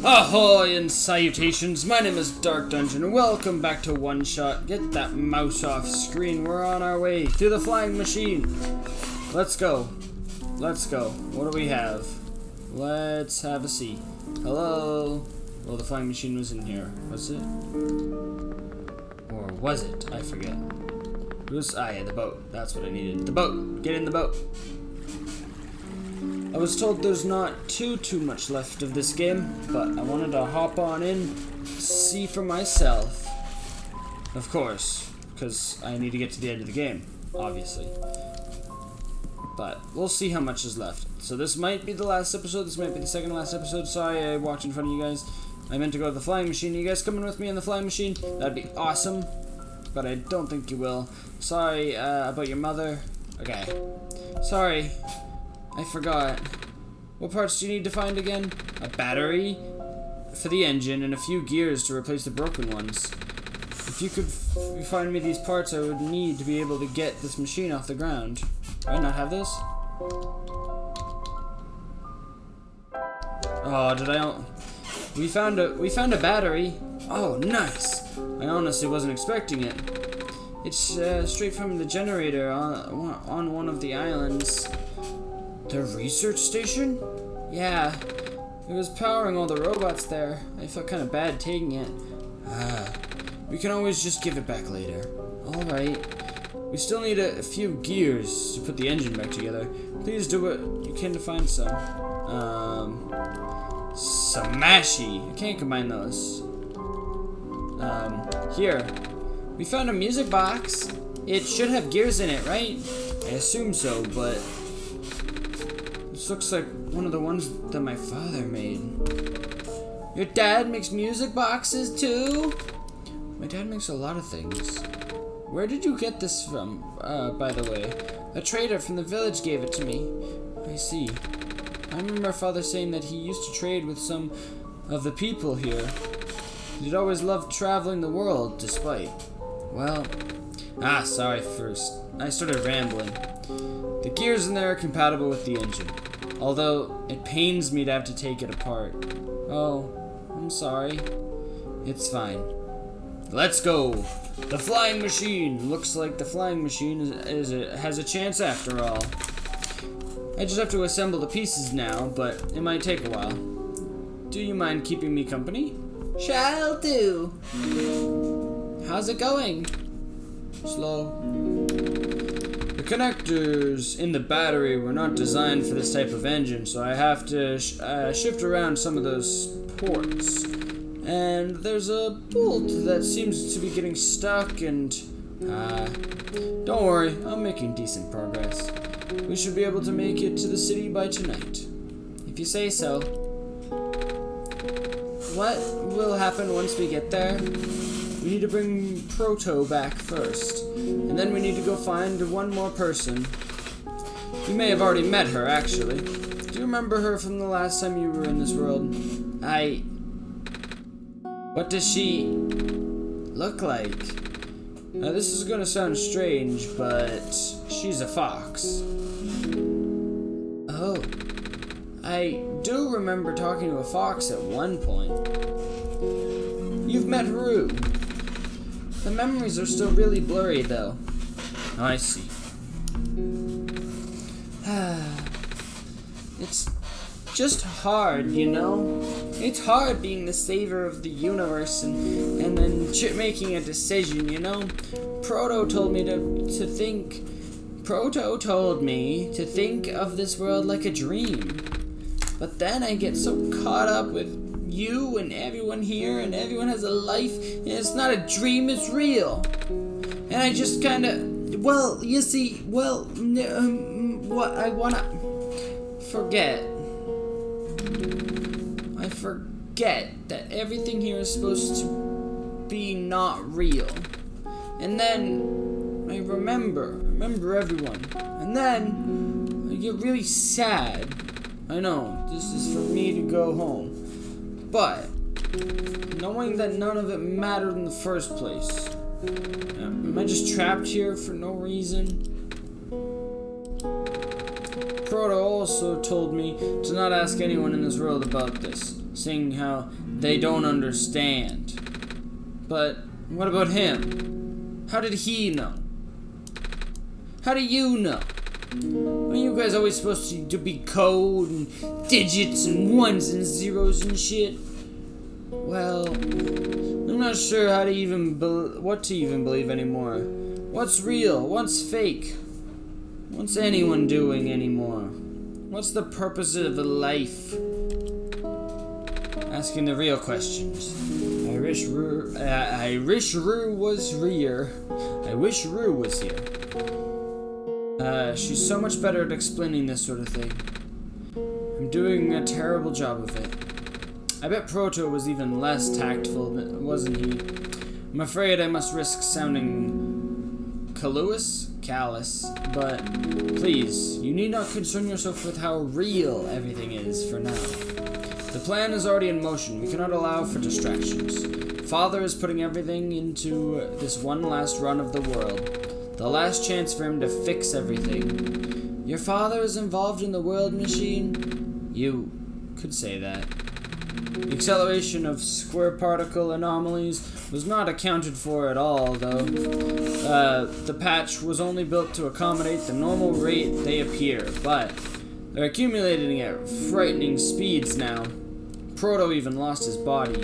Ahoy and salutations, my name is Dark Dungeon and welcome back to One Shot. Get that mouse off screen, we're on our way to the flying machine. Let's go. Let's go. What do we have? Let's have a see. Hello? Well, the flying machine was in here. Was it? Or was it? I forget. It was, yeah, the boat. That's what I needed. The boat! Get in the boat! I was told there's not too much left of this game, but I wanted to hop on in, see for myself. Of course, because I need to get to the end of the game, obviously. But we'll see how much is left. So this might be the last episode, this might be the second to last episode. Sorry I walked in front of you guys. I meant to go to the flying machine. Are you guys coming with me on the flying machine? That'd be awesome, but I don't think you will. Sorry about your mother. Okay. Sorry. I forgot. What parts do you need to find again? A battery for the engine and a few gears to replace the broken ones. If you could find me these parts, I would need to be able to get this machine off the ground. Do I not have this? Oh, did I? We found a battery. Oh, nice. I honestly wasn't expecting it. It's straight from the generator on one of the islands. The research station? Yeah, it was powering all the robots there. I felt kind of bad taking it. We can always just give it back later. Alright. We still need a few gears to put the engine back together. Please do what you can to find some. Smashy. I can't combine those. Here. We found a music box. It should have gears in it, right? I assume so, but this looks like one of the ones that my father made. Your dad makes music boxes too? My dad makes a lot of things. Where did you get this from, by the way? A trader from the village gave it to me. I see. I remember father saying that he used to trade with some of the people here. He'd always loved traveling the world, despite. Well, sorry first. I started rambling. The gears in there are compatible with the engine. Although, it pains me to have to take it apart. Oh, I'm sorry. It's fine. Let's go! The flying machine! Looks like the flying machine has a chance after all. I just have to assemble the pieces now, but it might take a while. Do you mind keeping me company? Shall do! How's it going? Slow. The connectors in the battery were not designed for this type of engine, so I have to shift around some of those ports. And there's a bolt that seems to be getting stuck and... don't worry, I'm making decent progress. We should be able to make it to the city by tonight. If you say so. What will happen once we get there? We need to bring Proto back first. And then we need to go find one more person. You may have already met her, actually. Do you remember her from the last time you were in this world? What does she look like? Now this is gonna sound strange, but she's a fox. Oh. I do remember talking to a fox at one point. You've met Rue. The memories are still really blurry, though. I see. It's just hard, you know? It's hard being the savior of the universe and then making a decision, you know? Proto told me to think of this world like a dream. But then I get so caught up with you and everyone here, and everyone has a life, and it's not a dream, it's real. And I just kinda, what I wanna forget. I forget that everything here is supposed to be not real. And then I remember everyone. And then I get really sad. I know, this is for me to go home. But, knowing that none of it mattered in the first place. Am I just trapped here for no reason? Proto also told me to not ask anyone in this world about this. saying how they don't understand. But what about him? How did he know? How do you know? Aren't you guys always supposed to be code and digits and ones and zeros and shit? Well, I'm not sure how to even what to even believe anymore. What's real? What's fake? What's anyone doing anymore? What's the purpose of life? Asking the real questions. I wish Rue was here. I wish Rue was here. She's so much better at explaining this sort of thing. I'm doing a terrible job of it. I bet Proto was even less tactful, wasn't he? I'm afraid I must risk sounding callous, but please, you need not concern yourself with how real everything is for now. The plan is already in motion. We cannot allow for distractions. Father is putting everything into this one last run of the world. The last chance for him to fix everything. Your father is involved in the world machine? You could say that. The acceleration of square particle anomalies was not accounted for at all, though. The patch was only built to accommodate the normal rate they appear, but they're accumulating at frightening speeds now. Proto even lost his body.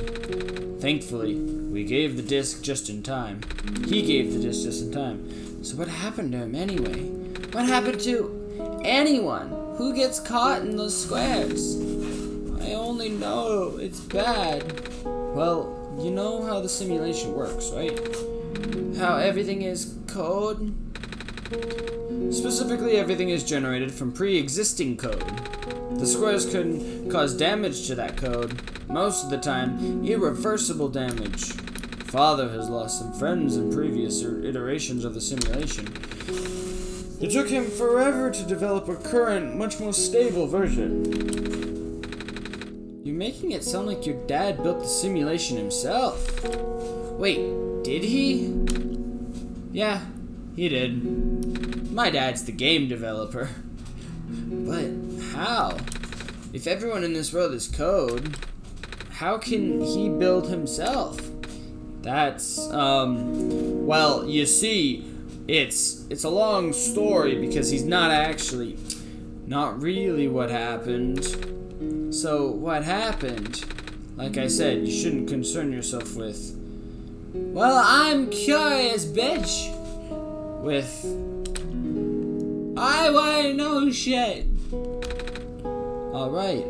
Thankfully, we gave the disc just in time. He gave the disc just in time. So what happened to him anyway? What happened to anyone who gets caught in those squares? I only know it's bad. Well, you know how the simulation works, right? How everything is code? Specifically, everything is generated from pre-existing code. The squares can cause damage to that code. Most of the time, irreversible damage. Father has lost some friends in previous iterations of the simulation. It took him forever to develop a current, much more stable version. You're making it sound like your dad built the simulation himself. Wait, did he? Yeah, he did. My dad's the game developer. But how? If everyone in this world is code, how can he build himself? That's, well, you see, it's a long story because he's not really what happened. So, what happened? Like I said, you shouldn't concern yourself with, well, I'm curious, bitch. With, I wanna know shit. Alright.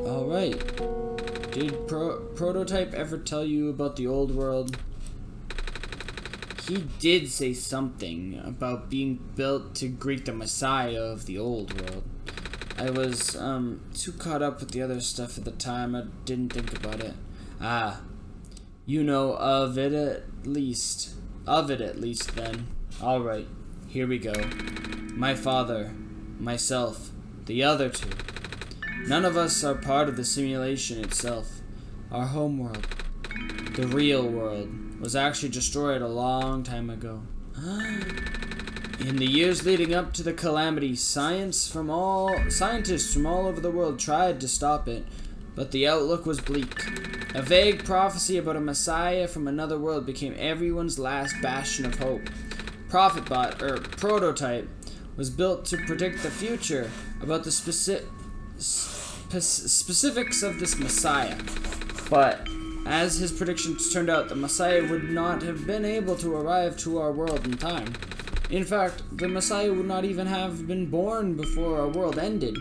Did Prototype ever tell you about the old world? He did say something about being built to greet the Messiah of the old world. I was, too caught up with the other stuff at the time, I didn't think about it. Ah, you know of it at least. Of it at least, then. Alright, here we go. My father, myself, the other two. None of us are part of the simulation itself. Our homeworld, the real world, was actually destroyed a long time ago. In the years leading up to the calamity, scientists from all over the world tried to stop it, but the outlook was bleak. A vague prophecy about a messiah from another world became everyone's last bastion of hope. Prophetbot, or Prototype, was built to predict the future about the specifics of this messiah. But as his predictions turned out, the messiah would not have been able to arrive to our world in time. In fact, the Messiah would not even have been born before our world ended.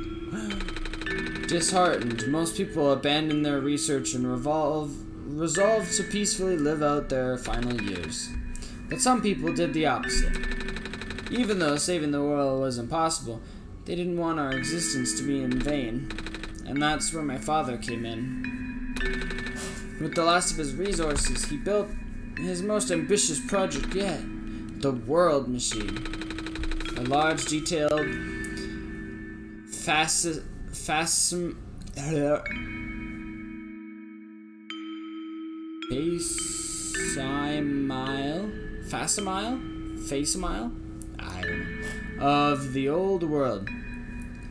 Disheartened, most people abandoned their research and resolved to peacefully live out their final years. But some people did the opposite. Even though saving the world was impossible, they didn't want our existence to be in vain. And that's where my father came in. With the last of his resources, he built his most ambitious project yet. The world machine. A large, detailed, facsimile I don't know, of the old world,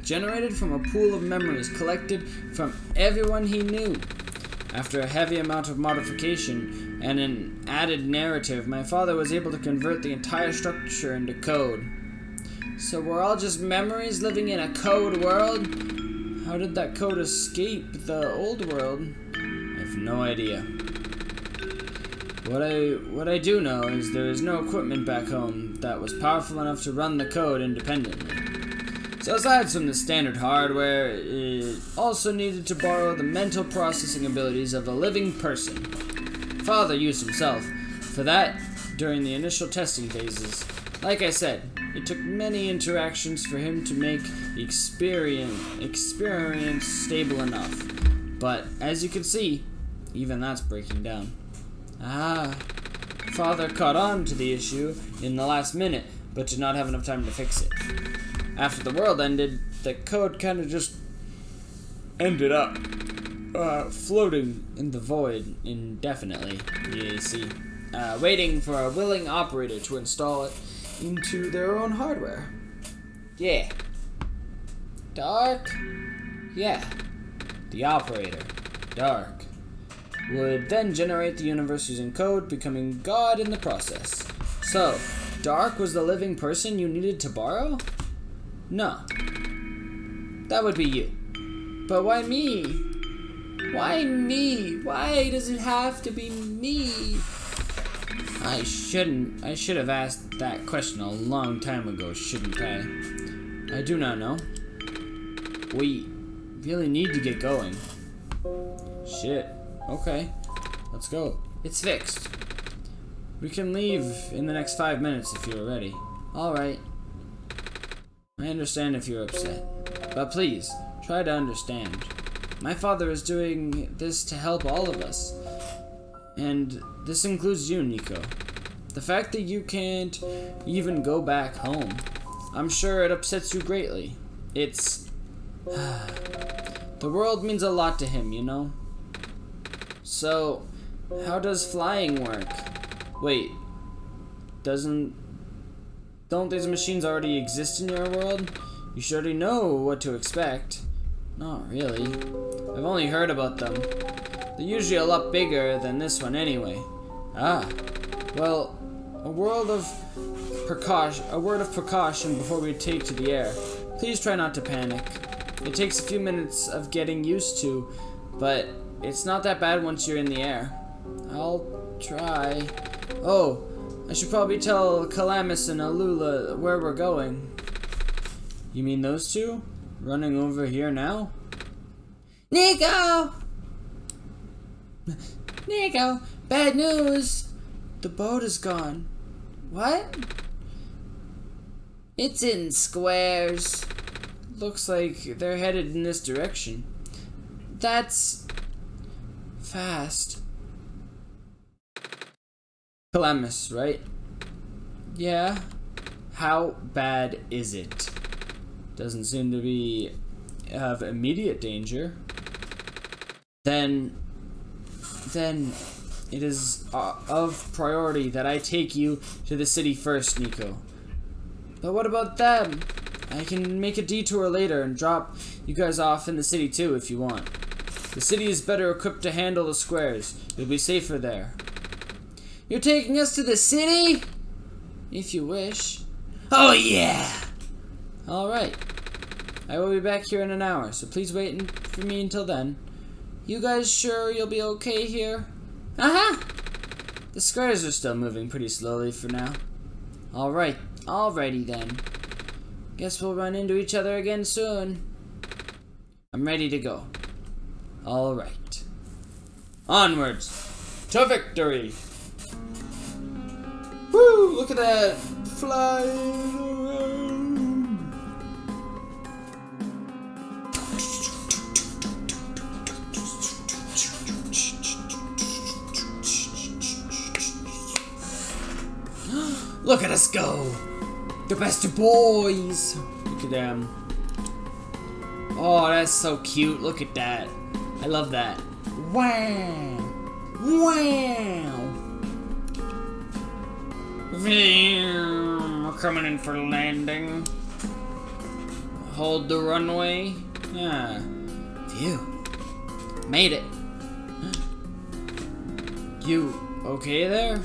generated from a pool of memories collected from everyone he knew. After a heavy amount of modification and an added narrative, my father was able to convert the entire structure into code. So we're all just memories living in a code world? How did that code escape the old world? I have no idea. What I do know is there is no equipment back home that was powerful enough to run the code independently. So aside from the standard hardware, it also needed to borrow the mental processing abilities of a living person. Father used himself for that during the initial testing phases. Like I said, it took many interactions for him to make the experience stable enough. But as you can see, even that's breaking down. Father caught on to the issue in the last minute, but did not have enough time to fix it. After the world ended, the code kind of just ended up floating in the void indefinitely, you see, waiting for a willing operator to install it into their own hardware. Yeah. Dark? Yeah. The operator, Dark, would then generate the universe using code, becoming God in the process. So, Dark was the living person you needed to borrow? No. That would be you. But why me? Why me? Why does it have to be me? I should have asked that question a long time ago, shouldn't I? I do not know. We really need to get going. Shit. Okay. Let's go. It's fixed. We can leave in the next 5 minutes if you're ready. Alright. I understand if you're upset, but please, try to understand. My father is doing this to help all of us, and this includes you, Nico. The fact that you can't even go back home, I'm sure it upsets you greatly. It's... the world means a lot to him, you know? So, how does flying work? Wait, don't these machines already exist in your world? You should already know what to expect. Not really. I've only heard about them. They're usually a lot bigger than this one anyway. Well, a word of precaution before we take to the air. Please try not to panic. It takes a few minutes of getting used to, but it's not that bad once you're in the air. I'll try. Oh, I should probably tell Calamus and Alula where we're going. You mean those two? Running over here now? Nico! Nico, bad news! The boat is gone. What? It's in squares. Looks like they're headed in this direction. That's... fast. Calamus, right? Yeah. How bad is it? Doesn't seem to be of immediate danger. Then it is of priority that I take you to the city first, Nico. But what about them? I can make a detour later and drop you guys off in the city too if you want. The city is better equipped to handle the squares. You'll be safer there. You're taking us to the city? If you wish. Oh yeah! Alright. I will be back here in an hour, so please wait for me until then. You guys sure you'll be okay here? Uh-huh! The squares are still moving pretty slowly for now. Alright, alrighty then. Guess we'll run into each other again soon. I'm ready to go. Alright. Onwards to victory! Woo! Look at that! Flying around! Look at us go! The best of boys! Look at them. Oh, that's so cute. Look at that. I love that. Wow! Wow! We're coming in for landing. Hold the runway. Yeah. Phew. Made it. You okay there?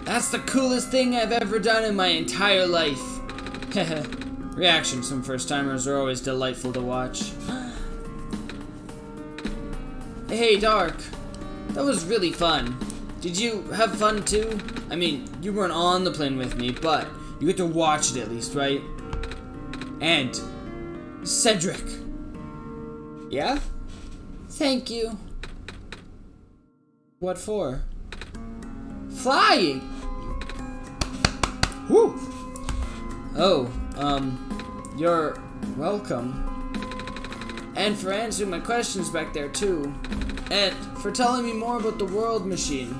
That's the coolest thing I've ever done in my entire life. Reactions from first-timers are always delightful to watch. Hey, Dark. That was really fun. Did you have fun too? I mean, you weren't on the plane with me, but you get to watch it at least, right? And Cedric. Yeah? Thank you. What for? Flying! Woo! Oh, you're welcome. And for answering my questions back there too. And for telling me more about the world machine.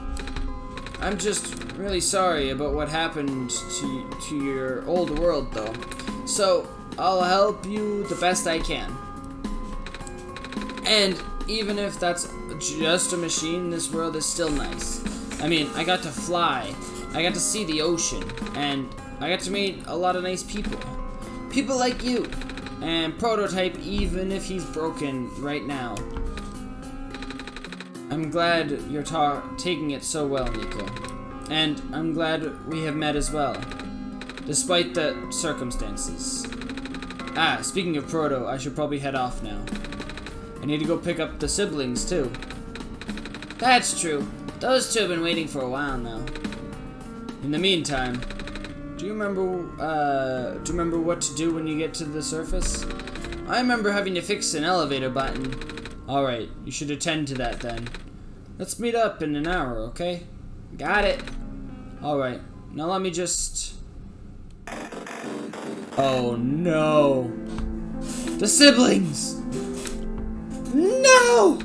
I'm just really sorry about what happened to your old world though. So, I'll help you the best I can. And even if that's just a machine, this world is still nice. I mean, I got to fly, I got to see the ocean, and I got to meet a lot of nice people. People like you, and Prototype even if he's broken right now. I'm glad you're taking it so well, Nico. And I'm glad we have met as well, despite the circumstances. Ah, speaking of Proto, I should probably head off now. I need to go pick up the siblings, too. That's true. Those two have been waiting for a while now. In the meantime, do you remember what to do when you get to the surface? I remember having to fix an elevator button. Alright, you should attend to that then. Let's meet up in an hour, okay? Got it. Alright, now let me just... Oh no! The siblings! No!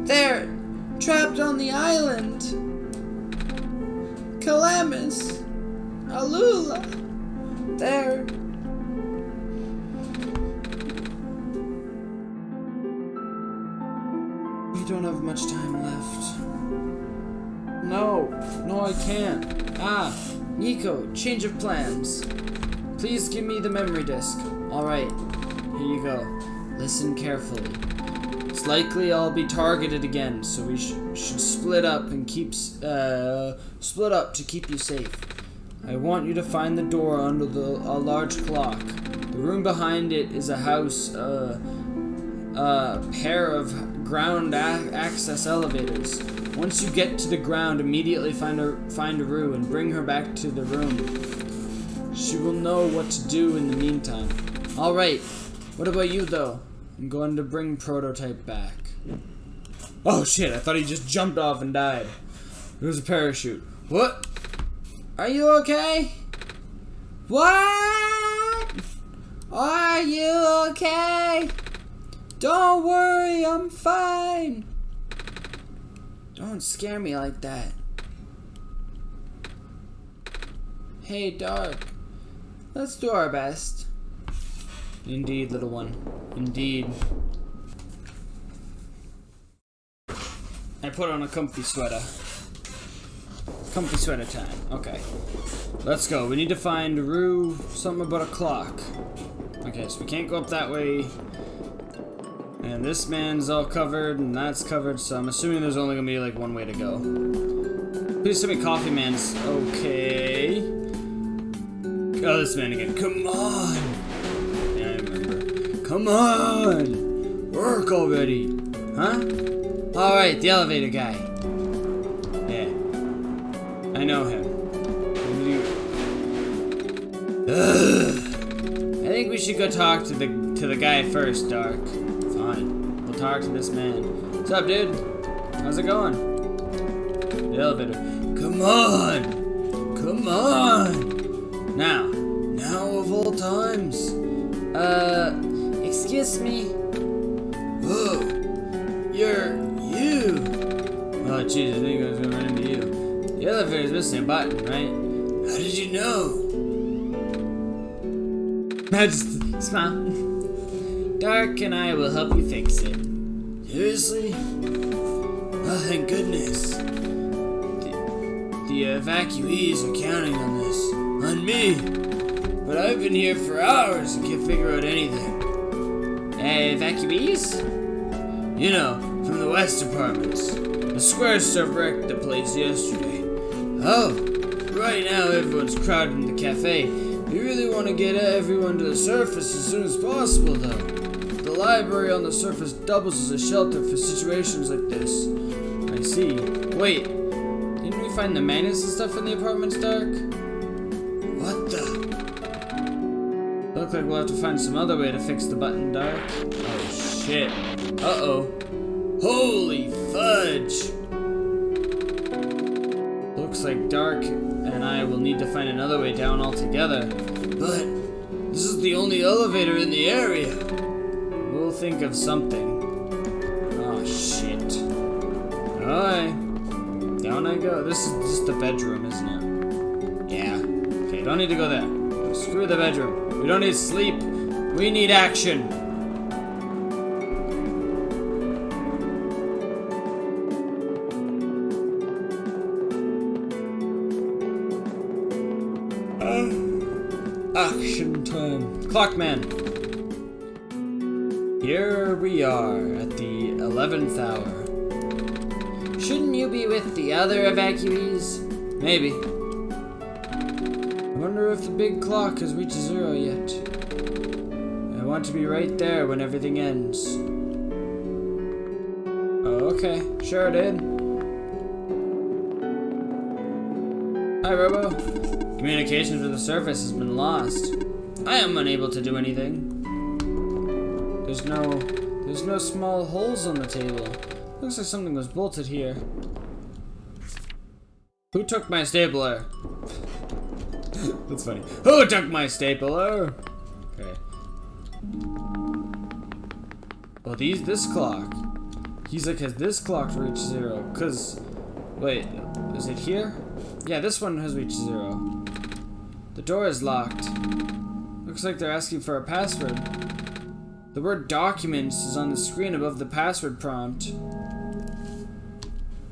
They're trapped on the island. Calamus, Alula, they're... We don't have much time left. No, I can't. Ah, Nico, change of plans. Please give me the memory disk. Alright, here you go. Listen carefully. It's likely I'll be targeted again, so we should split up and split up to keep you safe. I want you to find the door under a large clock. The room behind it is a house, a pair of ground access elevators. Once you get to the ground, immediately find Aru and bring her back to the room. She will know what to do in the meantime. Alright, what about you though? I'm going to bring Prototype back. Oh shit, I thought he just jumped off and died. It was a parachute. What? Are you okay? What? Are you okay? Don't worry, I'm fine. Don't scare me like that. Hey, Dark. Let's do our best. Indeed, little one. Indeed. I put on a comfy sweater. Comfy sweater time. Okay. Let's go. We need to find Rue something about a clock. Okay, so we can't go up that way. And this man's all covered, and that's covered, so I'm assuming there's only gonna be like one way to go. Please tell me Coffee Man's okay. Oh, this man again. Come on! Yeah, I remember. Come on! Work already! Huh? Alright, the elevator guy. Yeah. I know him. I think we should go talk to the guy first, Dark. Fine. We'll talk to this man. What's up, dude? How's it going? The elevator. Come on! Come on! Now of all times. Excuse me. Whoa. You're you. Oh, jeez, I think I was gonna run into you. The elevator's missing a button, right? How did you know? I just smile. Dark and I will help you fix it. Seriously? Oh, thank goodness. The evacuees are counting on this. On me. But I've been here for hours and can't figure out anything. Evacuees? You know, from the West Apartments. The square stuff wrecked the place yesterday. Oh, right now everyone's crowded in the cafe. We really want to get everyone to the surface as soon as possible, though. The library on the surface doubles as a shelter for situations like this. I see. Wait, didn't we find the magnets and stuff in the apartments, Dark? What the? Look like we'll have to find some other way to fix the button, Dark. Oh shit. Uh-oh. Holy fudge! Looks like Dark and I will need to find another way down altogether. But this is the only elevator in the area. We'll think of something. Oh shit. Alright. Down I go. This is just the bedroom, isn't it? Yeah. Okay, don't need to go there. Screw the bedroom. We don't need sleep. We need action. Action time. Clockman. Here we are at the 11th hour. Shouldn't you be with the other evacuees? Maybe. I wonder if the big clock has reached 0 yet. I want to be right there when everything ends. Oh, okay. Sure did. Hi, Robo. Communication to the surface has been lost. I am unable to do anything. There's no small holes on the table. Looks like something was bolted here. Who took my stapler? That's funny. Who took my stapler? Okay. Well, this clock. He's like, has this clock reached 0? Cause, wait, is it here? Yeah, this one has reached 0. The door is locked. Looks like they're asking for a password. The word documents is on the screen above the password prompt.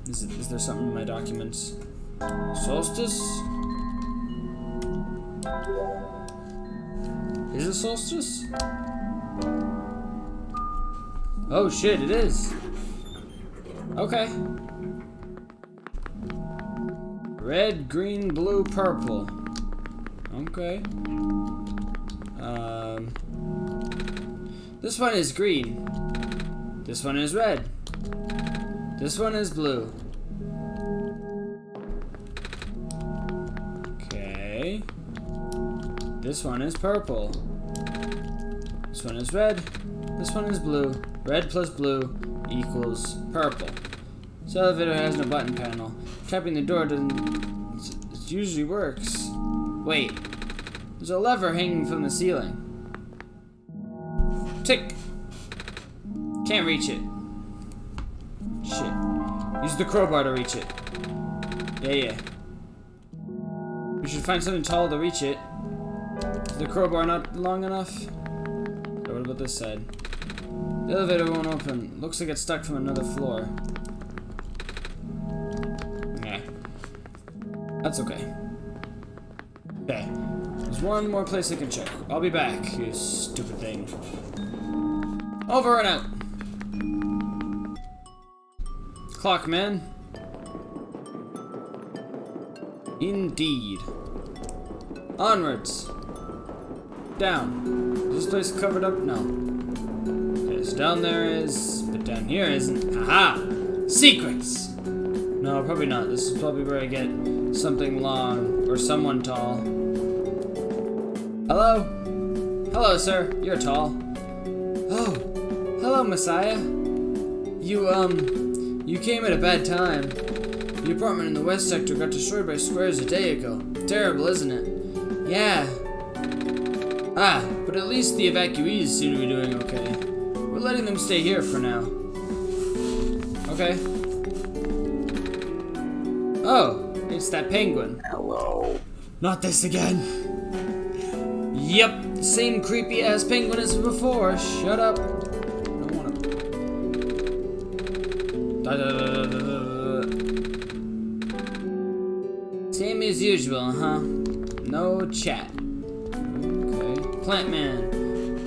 Is there something in my documents? Solstice? Is it solstice? Oh shit, it is. Okay. Red, green, blue, purple. Okay. This one is green. This one is red. This one is blue. Okay. This one is purple. This one is red. This one is blue. Red plus blue equals purple. This elevator has no button panel. Tapping the door doesn't... It usually works. Wait. There's a lever hanging from the ceiling. Tick. Can't reach it. Shit. Use the crowbar to reach it. Yeah. We should find something tall to reach it. Is the crowbar not long enough? What about this side? The elevator won't open. Looks like it's stuck from another floor. Yeah. That's okay. Okay. There's one more place I can check. I'll be back, you stupid thing. Over and out. Clockman. Indeed. Onwards. Down. Is this place covered up? No. Okay, so down there is, but down here isn't. Aha! Secrets! No, probably not. This is probably where I get something long or someone tall. Hello? Hello, sir. You're tall. Oh, hello, Messiah. You came at a bad time. The apartment in the west sector got destroyed by squares a day ago. Terrible, isn't it? Yeah. Ah, but at least the evacuees seem to be doing okay. We're letting them stay here for now. Okay. Oh, it's that penguin. Hello. Not this again. Yep, same creepy ass penguin as before. Shut up. I don't wanna. Same as usual, huh? No chat. Okay. Plant man.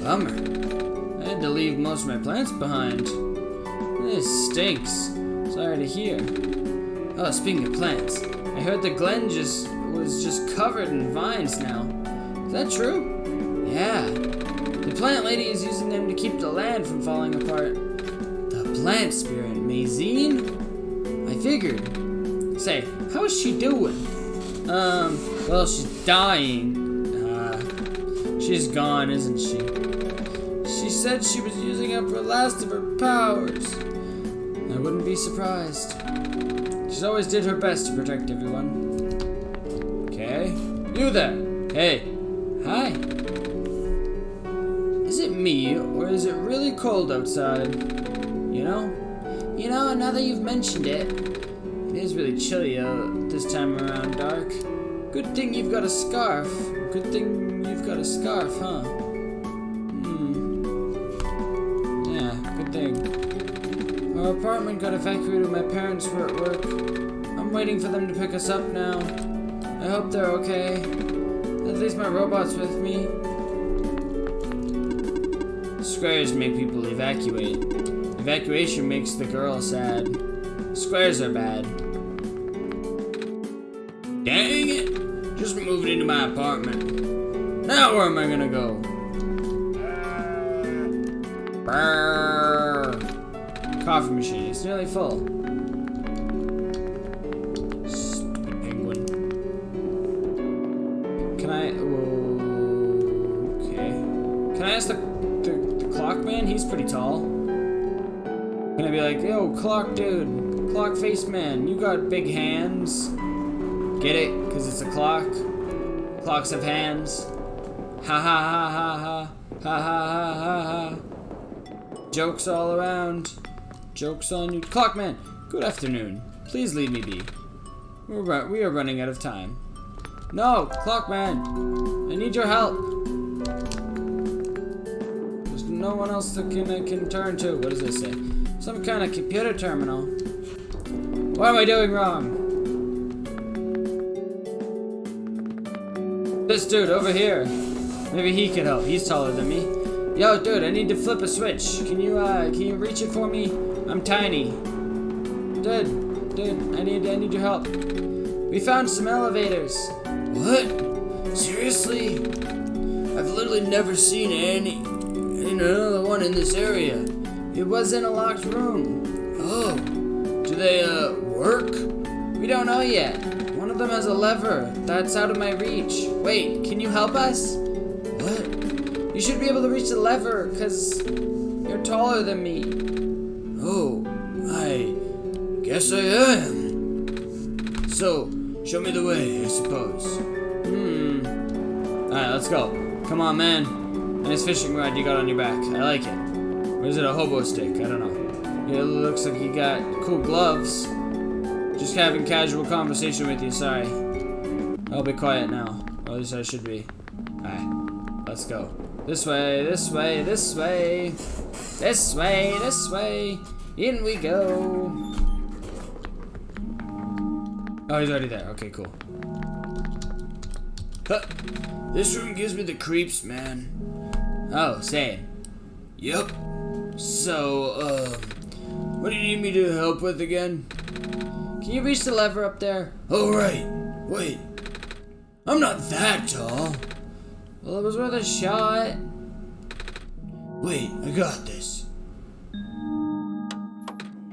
Bummer. I had to leave most of my plants behind. This stinks. Sorry to hear. Oh, speaking of plants, I heard the glen was just covered in vines now. Is that true? Yeah. The plant lady is using them to keep the land from falling apart. The plant spirit, Mazine? I figured. Say, how is she doing? Well, she's dying. She's gone, isn't she? She said she was using up her last of her powers. I wouldn't be surprised. She's always did her best to protect everyone. Okay. You there. Hey. Hi. Is it me, or is it really cold outside? You know, now that you've mentioned it, it is really chilly out this time around, Dark. Good thing you've got a scarf. Good thing you've got a scarf, huh? Yeah, good thing. Our apartment got evacuated when my parents were at work. I'm waiting for them to pick us up now. I hope they're okay. At least my robot's with me. Squares make people evacuate. Evacuation makes the girl sad. Squares are bad. Dang it! Just moved into my apartment. Now where am I gonna go? Brrr. Coffee machine. It's nearly full. Stupid penguin. Can I? Okay. Can I ask the clock man? He's pretty tall. Can I be like, yo, clock dude, clock face man, you got big hands? Get it? Cause it's a clock. Clocks have hands. Ha ha ha ha ha ha ha ha ha. Jokes all around. Jokes on you. Clockman, good afternoon. Please leave me be. We are running out of time. No, Clockman, I need your help. There's no one else that I can turn to. What does this say? Some kind of computer terminal. What am I doing wrong? This dude over here. Maybe he can help. He's taller than me. Yo, dude, I need to flip a switch. Can you reach it for me? I'm tiny. Dude, I need your help. We found some elevators. What? Seriously? I've literally never seen another one in this area. It was in a locked room. Oh, do they work? We don't know yet. One of them has a lever that's out of my reach. Wait, can you help us? What? You should be able to reach the lever, because you're taller than me. Oh, I guess I am. So, show me the way, I suppose. Alright, let's go. Come on, man. Nice fishing rod you got on your back. I like it. Or is it a hobo stick? I don't know. Yeah, it looks like you got cool gloves. Just having casual conversation with you, sorry. I'll be quiet now. Or at least I should be. Alright, let's go. This way, this way, this way. This way, this way. In we go. Oh, he's already there. Okay, cool. Huh. This room gives me the creeps, man. Oh, same. Yep. So, what do you need me to help with again? Can you reach the lever up there? Oh, right. Wait. I'm not that tall. Well, it was worth a shot. Wait, I got this.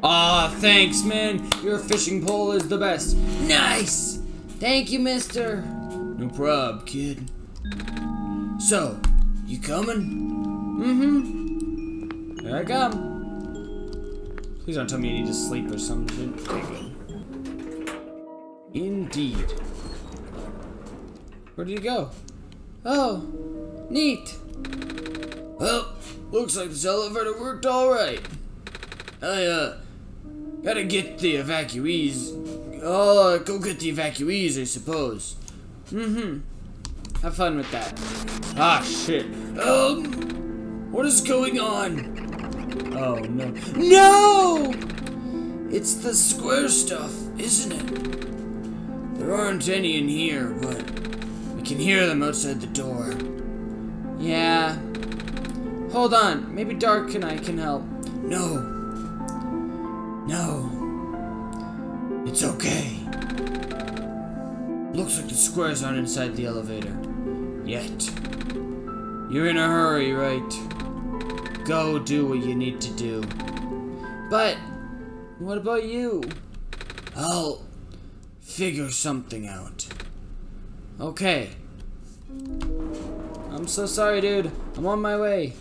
Aw, thanks, man. Your fishing pole is the best. Nice. Thank you, mister. No prob, kid. So, you coming? Mm-hmm. Here I come. Please don't tell me you need to sleep or something. Okay, good. Indeed. Where did you go? Oh, neat. Well, looks like this elevator worked alright. I, gotta get the evacuees. Oh, go get the evacuees, I suppose. Mm-hmm. Have fun with that. Ah, shit. What is going on? Oh, no. No! It's the square stuff, isn't it? There aren't any in here, but I can hear them outside the door. Yeah. Hold on. Maybe Dark and I can help. No. It's okay. Looks like the squares aren't inside the elevator. Yet. You're in a hurry, right? Go do what you need to do. But, what about you? I'll figure something out. Okay. I'm so sorry, dude. I'm on my way.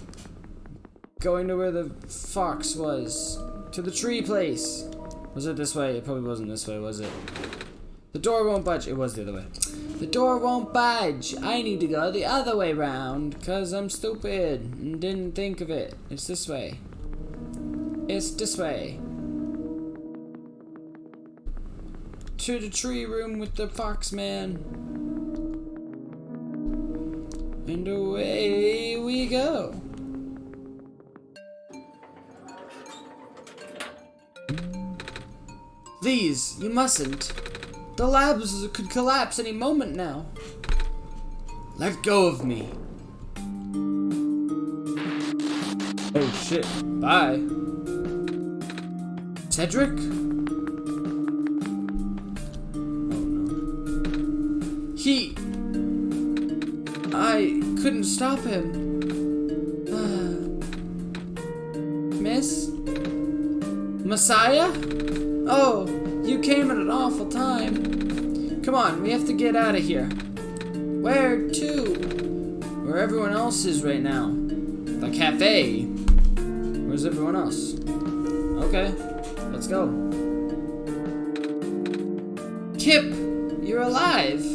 Going to where the fox was. To the tree place. Was it this way? It probably wasn't this way, was it? The door won't budge. It was the other way. The door won't budge. I need to go the other way round because I'm stupid and didn't think of it. It's this way. It's this way. To the tree room with the fox man. And away we go. Please, you mustn't. The labs could collapse any moment now. Let go of me. Oh shit. Bye. Cedric? Oh no. I couldn't stop him. Miss? Messiah? Oh, you came at an awful time. Come on, we have to get out of here. Where to? Where everyone else is right now. The cafe. Where's everyone else? Okay, let's go. Kip, you're alive.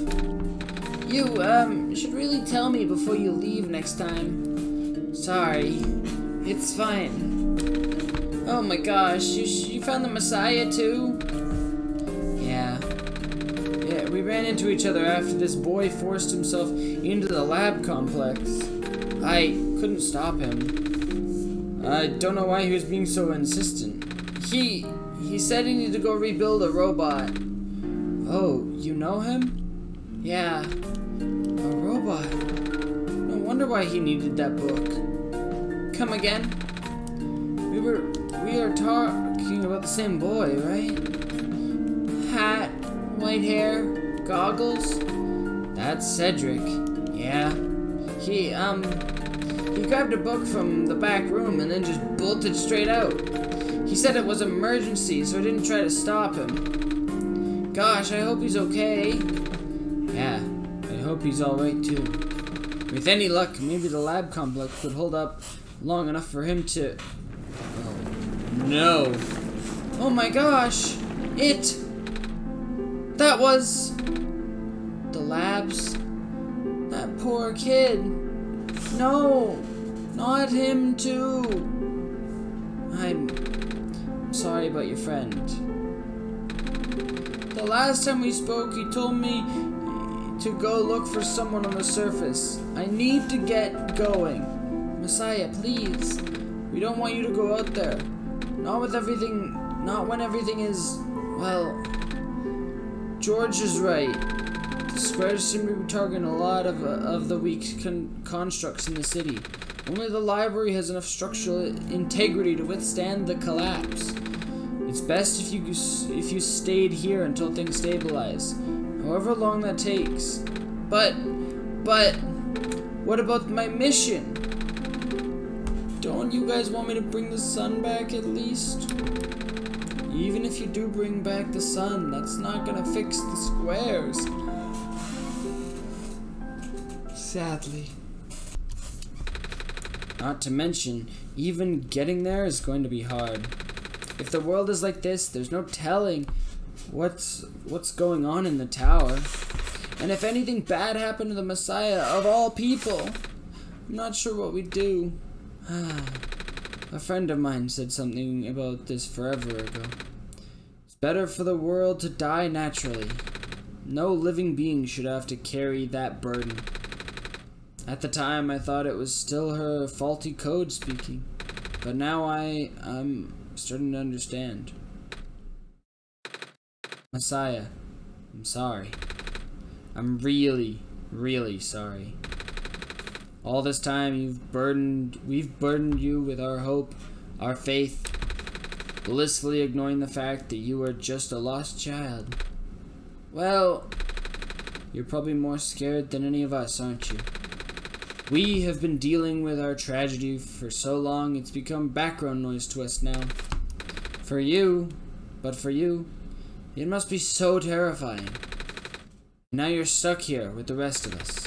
You, should really tell me before you leave next time. Sorry. It's fine. Oh my gosh, you found the Messiah too? Yeah, we ran into each other after this boy forced himself into the lab complex. I couldn't stop him. I don't know why he was being so insistent. He said he needed to go rebuild a robot. Oh, you know him? Yeah, a robot. No wonder why he needed that book. Come again? We are talking about the same boy, right? Hat, white hair, goggles. That's Cedric. Yeah. He grabbed a book from the back room and then just bolted straight out. He said it was an emergency, so I didn't try to stop him. Gosh, I hope he's okay. Yeah, I hope he's alright too. With any luck, maybe the lab complex could hold up long enough for him to... No. Oh my gosh. That was... the labs. That poor kid. No. Not him too. I'm sorry about your friend. The last time we spoke, he told me to go look for someone on the surface. I need to get going. Messiah, please. We don't want you to go out there. Not when everything is, well, George is right. The squares seem to be targeting a lot of the weak constructs in the city. Only the library has enough structural integrity to withstand the collapse. It's best if you stayed here until things stabilize, however long that takes. But, what about my mission? Don't you guys want me to bring the sun back at least? Even if you do bring back the sun, that's not gonna fix the squares. Sadly. Not to mention, even getting there is going to be hard. If the world is like this, there's no telling what's going on in the tower. And if anything bad happened to the Messiah of all people, I'm not sure what we'd do. A friend of mine said something about this forever ago. It's better for the world to die naturally. No living being should have to carry that burden. At the time, I thought it was still her faulty code speaking, but now I'm starting to understand. Messiah, I'm sorry. I'm really, really sorry. All this time we've burdened you with our hope, our faith. blissfully ignoring the fact that you are just a lost child. Well, you're probably more scared than any of us, aren't you? We have been dealing with our tragedy for so long, it's become background noise to us now. For you, it must be so terrifying. Now you're stuck here with the rest of us,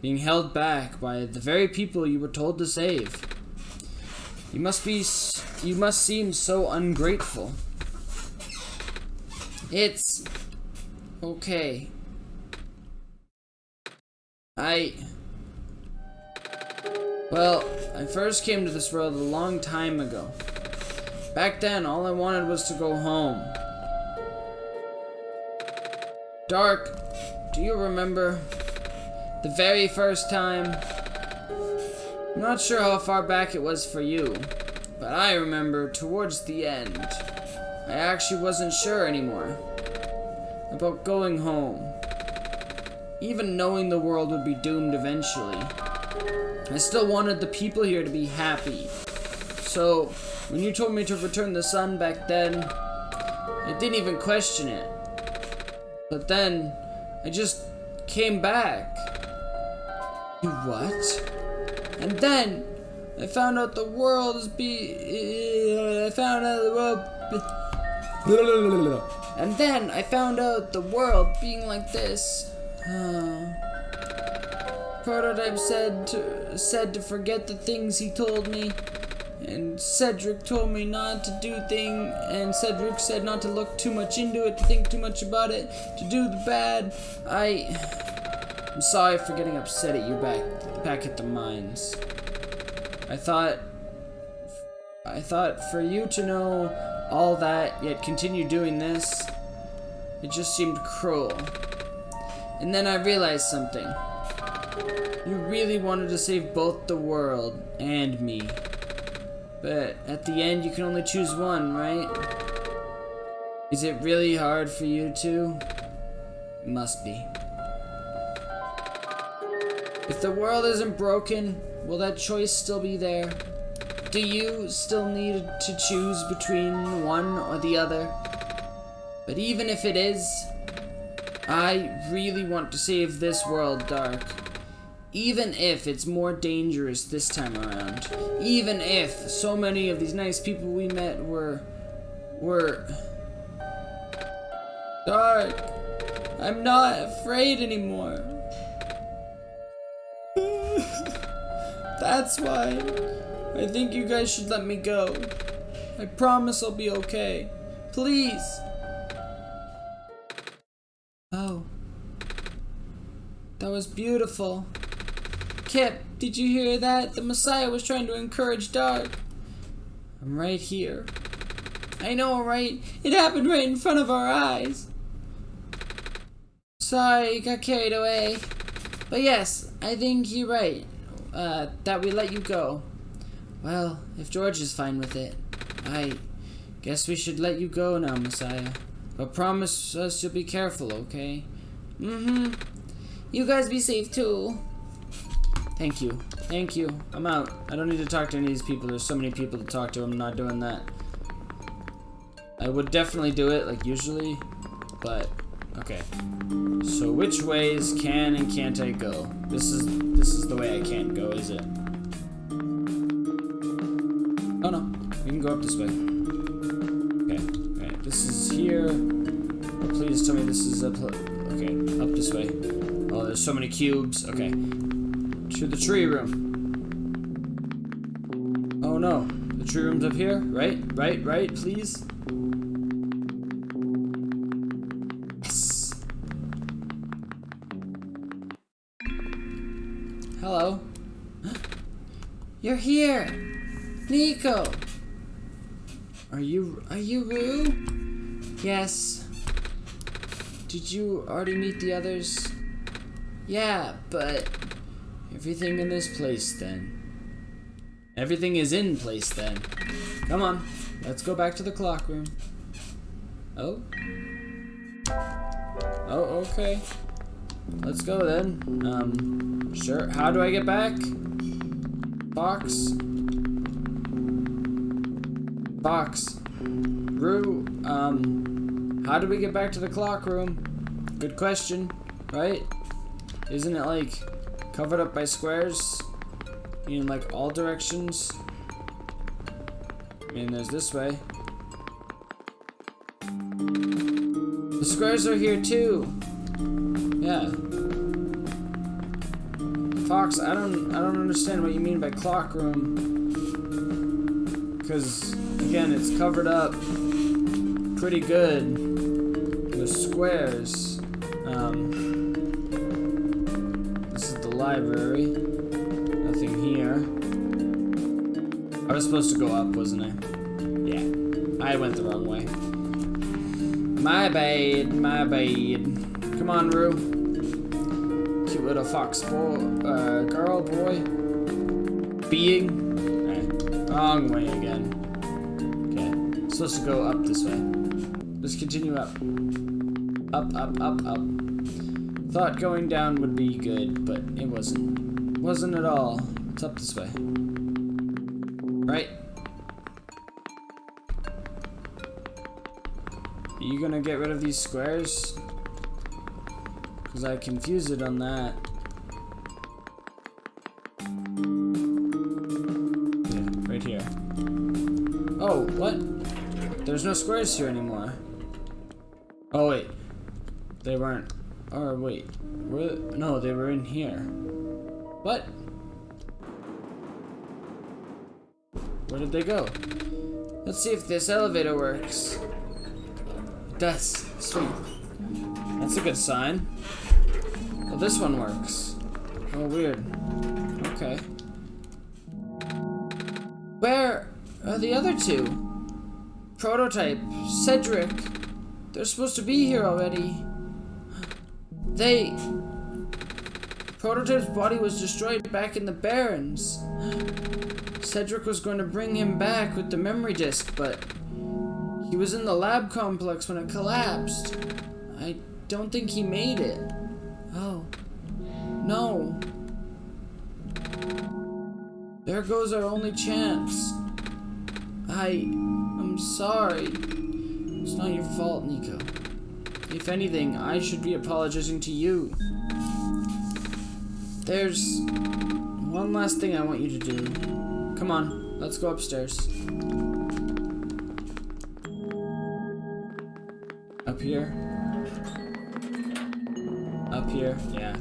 being held back by the very people you were told to save. You must seem so ungrateful. It's okay. Well, I first came to this world a long time ago. Back then, all I wanted was to go home. Dark, do you remember the very first time? I'm not sure how far back it was for you, but I remember towards the end, I actually wasn't sure anymore about going home. Even knowing the world would be doomed eventually, I still wanted the people here to be happy. So, when you told me to return the sun back then, I didn't even question it. But then, I just came back. You what? And then, I found out the world is And then, I found out the world being like this. Prototype said to forget the things he told me, and Cedric told me not to do things, and Cedric said not to look too much into it, to think too much about it, to do the bad. I'm sorry for getting upset at you back at the mines. I thought for you to know all that, yet continue doing this, it just seemed cruel. And then I realized something. You really wanted to save both the world and me. But at the end, you can only choose one, right? Is it really hard for you to? It must be. If the world isn't broken, will that choice still be there? Do you still need to choose between one or the other? But even if it is, I really want to save this world, Dark. Even if it's more dangerous this time around. Even if so many of these nice people we met were... Dark, I'm not afraid anymore. That's why I think you guys should let me go. I promise I'll be okay. Please. Oh. That was beautiful. Kip, did you hear that? The Messiah was trying to encourage Dark. I'm right here. I know, right? It happened right in front of our eyes. Sorry, got carried away. But yes, I think you're right. That we let you go. Well, if George is fine with it, I guess we should let you go now, Messiah. But promise us you'll be careful, okay? Mm-hmm. You guys be safe too. Thank you. Thank you. I'm out. I don't need to talk to any of these people. There's so many people to talk to. I'm not doing that. I would definitely do it, like usually, but okay. So which ways can and can't I go? This is the way I can't go, is it? Oh no, we can go up this way. Okay, alright, this is here. Oh, please tell me this is up. Okay, up this way. Oh, there's so many cubes. Okay, to the tree room. Oh no, the tree room's up here. Right, please. Hello. You're here. Nico. Are you Rue? Yes. Did you already meet the others? Yeah, but everything in this place then. Everything is in place then. Come on. Let's go back to the clock room. Oh. Oh, okay. Let's go then. Sure. How do I get back? Box. Rue, how do we get back to the clock room? Good question, right? Isn't it like covered up by squares in like all directions? I mean, there's this way. The squares are here too. Yeah. Fox, I don't understand what you mean by clock room. Because again, it's covered up pretty good with squares. This is the library. Nothing here. I was supposed to go up, wasn't I? Yeah. I went the wrong way. My bad, my bad. Come on, Rue. Cute little fox girl, boy. Being. Wrong way again. Okay. Supposed to go up this way. Let's continue up. Up, up, up, up. Thought going down would be good, but it wasn't. Wasn't at all. It's up this way. Right? Are you gonna get rid of these squares? Because I confused it on that. Yeah, right here. Oh, what? There's no squares here anymore. Oh, wait. They weren't. Or, wait. No, they were in here. What? Where did they go? Let's see if this elevator works. It does. Sweet. That's a good sign. Well, this one works. Oh, weird. Okay. Where are the other two? Prototype, Cedric. They're supposed to be here already. Prototype's body was destroyed back in the Barrens. Cedric was going to bring him back with the memory disk, but he was in the lab complex when it collapsed. I don't think he made it. Oh. No. There goes our only chance. I'm sorry. It's not your fault, Nico. If anything, I should be apologizing to you. There's one last thing I want you to do. Come on, let's go upstairs. Up here? Up here? Yeah.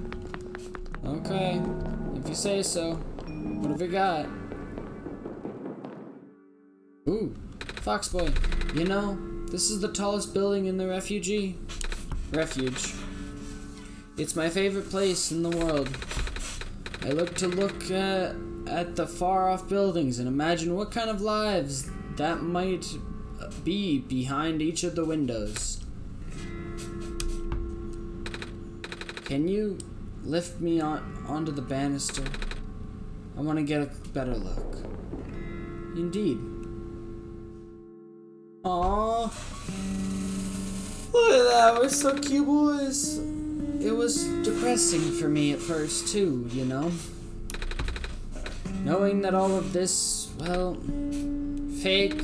Okay, if you say so. What have we got? Ooh, Fox Boy. You know, this is the tallest building in the refuge. It's my favorite place in the world. I look at the far-off buildings and imagine what kind of lives that might be behind each of the windows. Can you lift me onto the banister? I want to get a better look. Indeed. Aww. Look at that, we're so cute, boys. It was depressing for me at first, too, you know? Knowing that all of this, well, fake,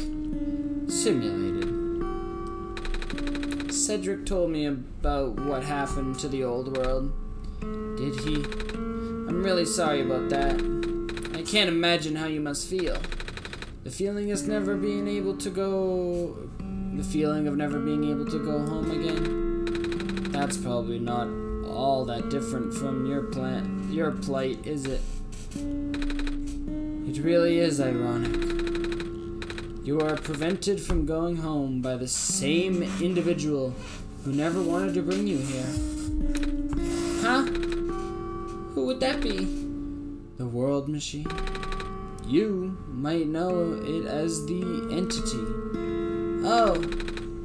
simulated. Cedric told me about what happened to the old world. Did he? I'm really sorry about that. I can't imagine how you must feel. The feeling of never being able to go home again. That's probably not all that different from your plight, is it? It really is ironic. You are prevented from going home by the same individual who never wanted to bring you here. Huh? Who would that be? The World Machine. You might know it as the Entity. Oh,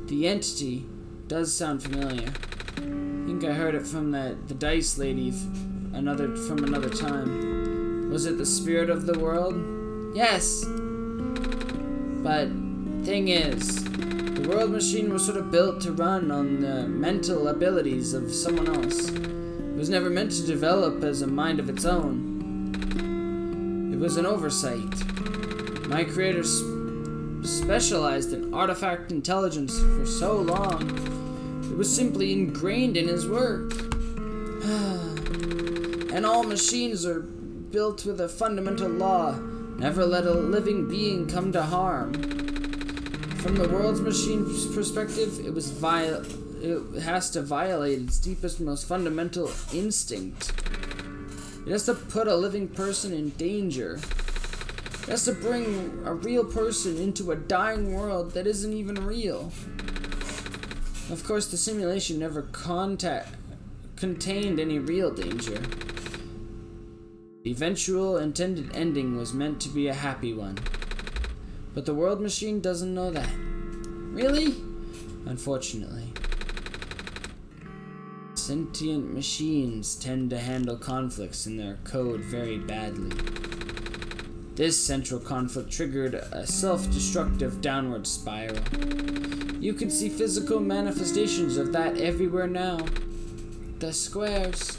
the Entity does sound familiar. I think I heard it from the dice lady from another time. Was it the spirit of the world? Yes. But thing is, the World Machine was sort of built to run on the mental abilities of someone else. It was never meant to develop as a mind of its own. It was an oversight. My creator specialized in artifact intelligence for so long. It was simply ingrained in his work. And all machines are built with a fundamental law: never let a living being come to harm. From the world's machine's perspective, it has to violate its deepest, most fundamental instinct. It has to put a living person in danger. It has to bring a real person into a dying world that isn't even real. Of course, the simulation never contained any real danger. The eventual intended ending was meant to be a happy one. But the world machine doesn't know that. Really? Unfortunately. Sentient machines tend to handle conflicts in their code very badly. This central conflict triggered a self-destructive downward spiral. You can see physical manifestations of that everywhere now. The squares.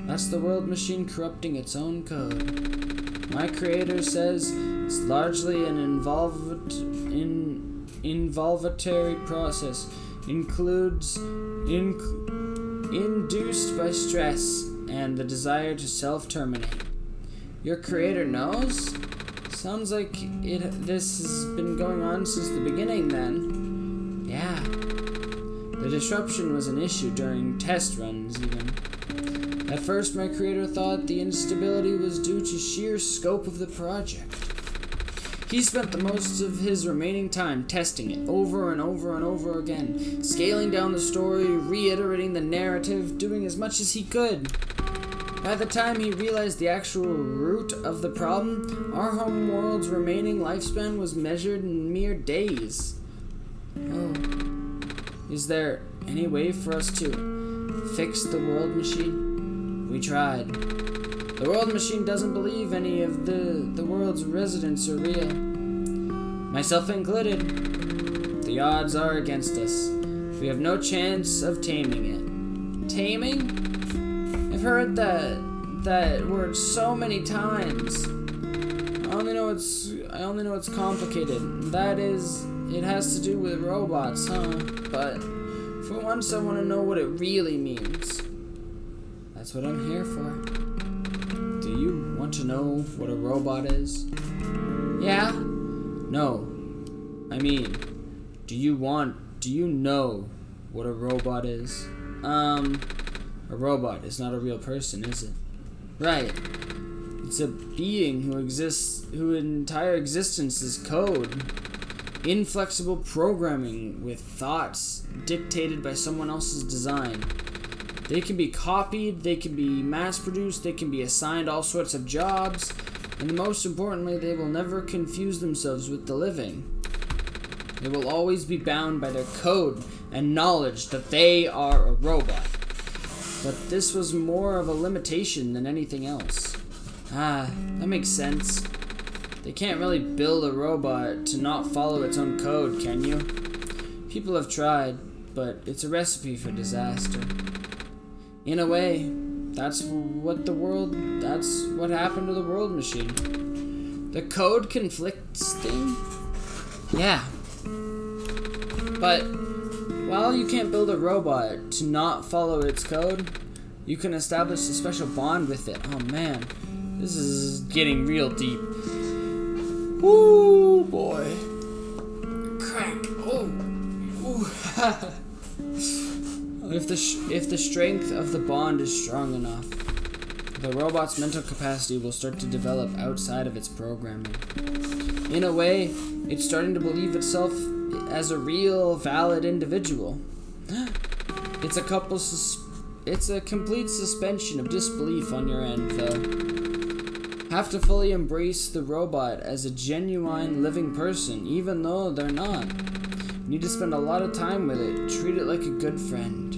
That's the world machine corrupting its own code. My creator says it's largely an involuntary process, induced by stress and the desire to self-terminate. Your creator knows? Sounds like this has been going on since the beginning then. Yeah. The disruption was an issue during test runs even. At first, my creator thought the instability was due to sheer scope of the project. He spent the most of his remaining time testing it over and over and over again, scaling down the story, reiterating the narrative, doing as much as he could. By the time he realized the actual root of the problem, our home world's remaining lifespan was measured in mere days. Oh. Is there any way for us to fix the world machine? We tried. The world machine doesn't believe any of the world's residents are real. Myself included. The odds are against us. We have no chance of taming it. Taming? I've heard that word so many times. I only know it's complicated. That is, it has to do with robots, huh? But for once, I want to know what it really means. That's what I'm here for. Do you want to know what a robot is? Yeah? No. I mean, do you know what a robot is? A robot is not a real person, is it? Right. It's a being whose entire existence is code. Inflexible programming with thoughts dictated by someone else's design. They can be copied, they can be mass-produced, they can be assigned all sorts of jobs, and most importantly, they will never confuse themselves with the living. They will always be bound by their code and knowledge that they are a robot. But this was more of a limitation than anything else. That makes sense. They can't really build a robot to not follow its own code, can you? People have tried, but it's a recipe for disaster. In a way, that's what happened to the world machine. The code conflicts thing? Yeah. But while you can't build a robot to not follow its code, you can establish a special bond with it. Oh man, this is getting real deep. Woo, boy. Crack. Oh. Ooh. If the strength of the bond is strong enough, the robot's mental capacity will start to develop outside of its programming. In a way, it's starting to believe itself as a real, valid individual. It's a complete suspension of disbelief on your end, though. Have to fully embrace the robot as a genuine living person, even though they're not. You need to spend a lot of time with it, treat it like a good friend.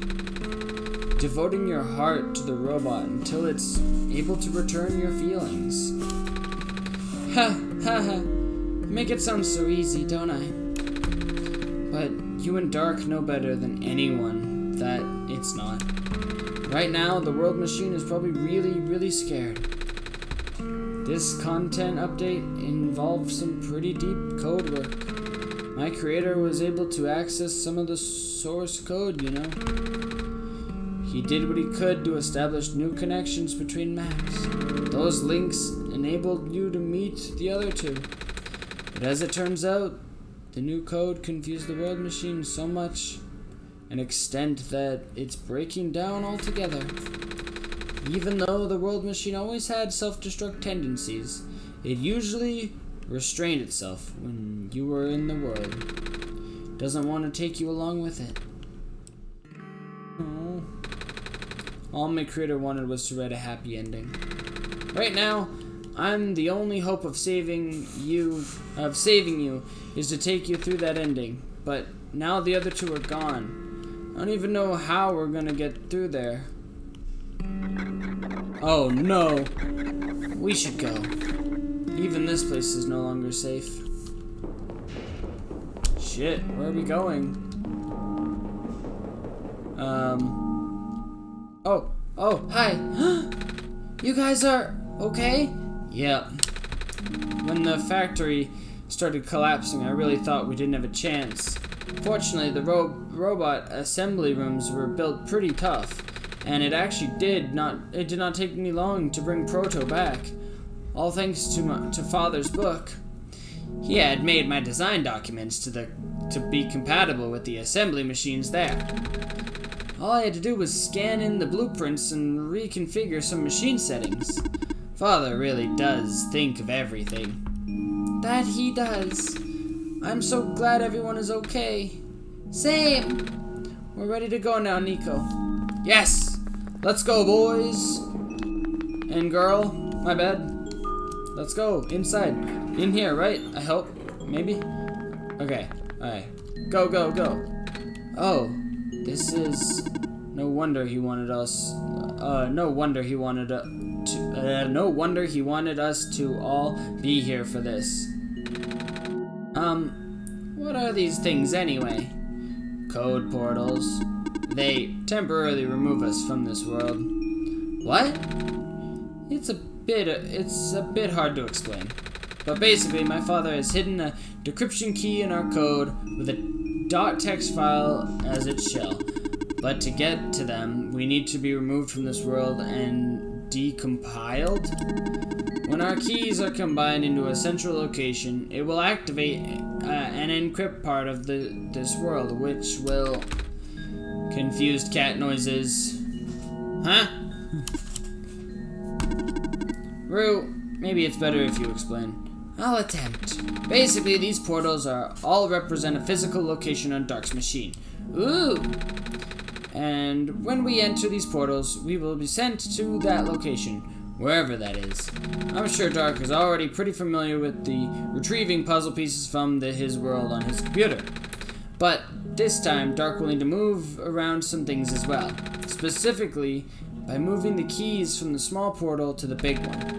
Devoting your heart to the robot until it's able to return your feelings. Ha. Make it sound so easy, don't I? But you and Dark know better than anyone that it's not. Right now, the world machine is probably really, really scared. This content update involves some pretty deep code work. My creator was able to access some of the source code, you know. He did what he could to establish new connections between maps. Those links enabled you to meet the other two. But as it turns out, the new code confused the world machine so much, an extent that it's breaking down altogether. Even though the world machine always had self-destruct tendencies, it usually restrained itself when you were in the world. It doesn't want to take you along with it. Oh. All my creator wanted was to write a happy ending. Right now, I'm the only hope of saving you is to take you through that ending. But now the other two are gone. I don't even know how we're gonna get through there. Oh no! We should go. Even this place is no longer safe. Shit, where are we going? Oh, hi! You guys are okay? Yeah. When the factory started collapsing, I really thought we didn't have a chance. Fortunately, the robot assembly rooms were built pretty tough, and it actually did not take me long to bring Proto back. All thanks to Father's book. He had made my design documents to be compatible with the assembly machines there. All I had to do was scan in the blueprints and reconfigure some machine settings. Father really does think of everything. That he does. I'm so glad everyone is okay. Same. We're ready to go now, Nico. Yes! Let's go, boys! And girl, my bad. Let's go, inside. In here, right? I hope. Maybe? Okay, alright. Go, go, go. Oh, this is... No wonder he wanted us... no wonder he wanted us to all be here for this. What are these things anyway? Code portals. They temporarily remove us from this world. What? It's a bit hard to explain. But basically, my father has hidden a decryption key in our code with a .text file as its shell. But to get to them, we need to be removed from this world and decompiled. When our keys are combined into a central location, it will activate and encrypt part of this world, which will... Confused cat noises. Huh? Rue, maybe it's better if you explain. I'll attempt. Basically, these portals all represent a physical location on Dark's machine. Ooh! And when we enter these portals, we will be sent to that location, wherever that is. I'm sure Dark is already pretty familiar with the retrieving puzzle pieces from his world on his computer. But this time, Dark will need to move around some things as well. Specifically, by moving the keys from the small portal to the big one.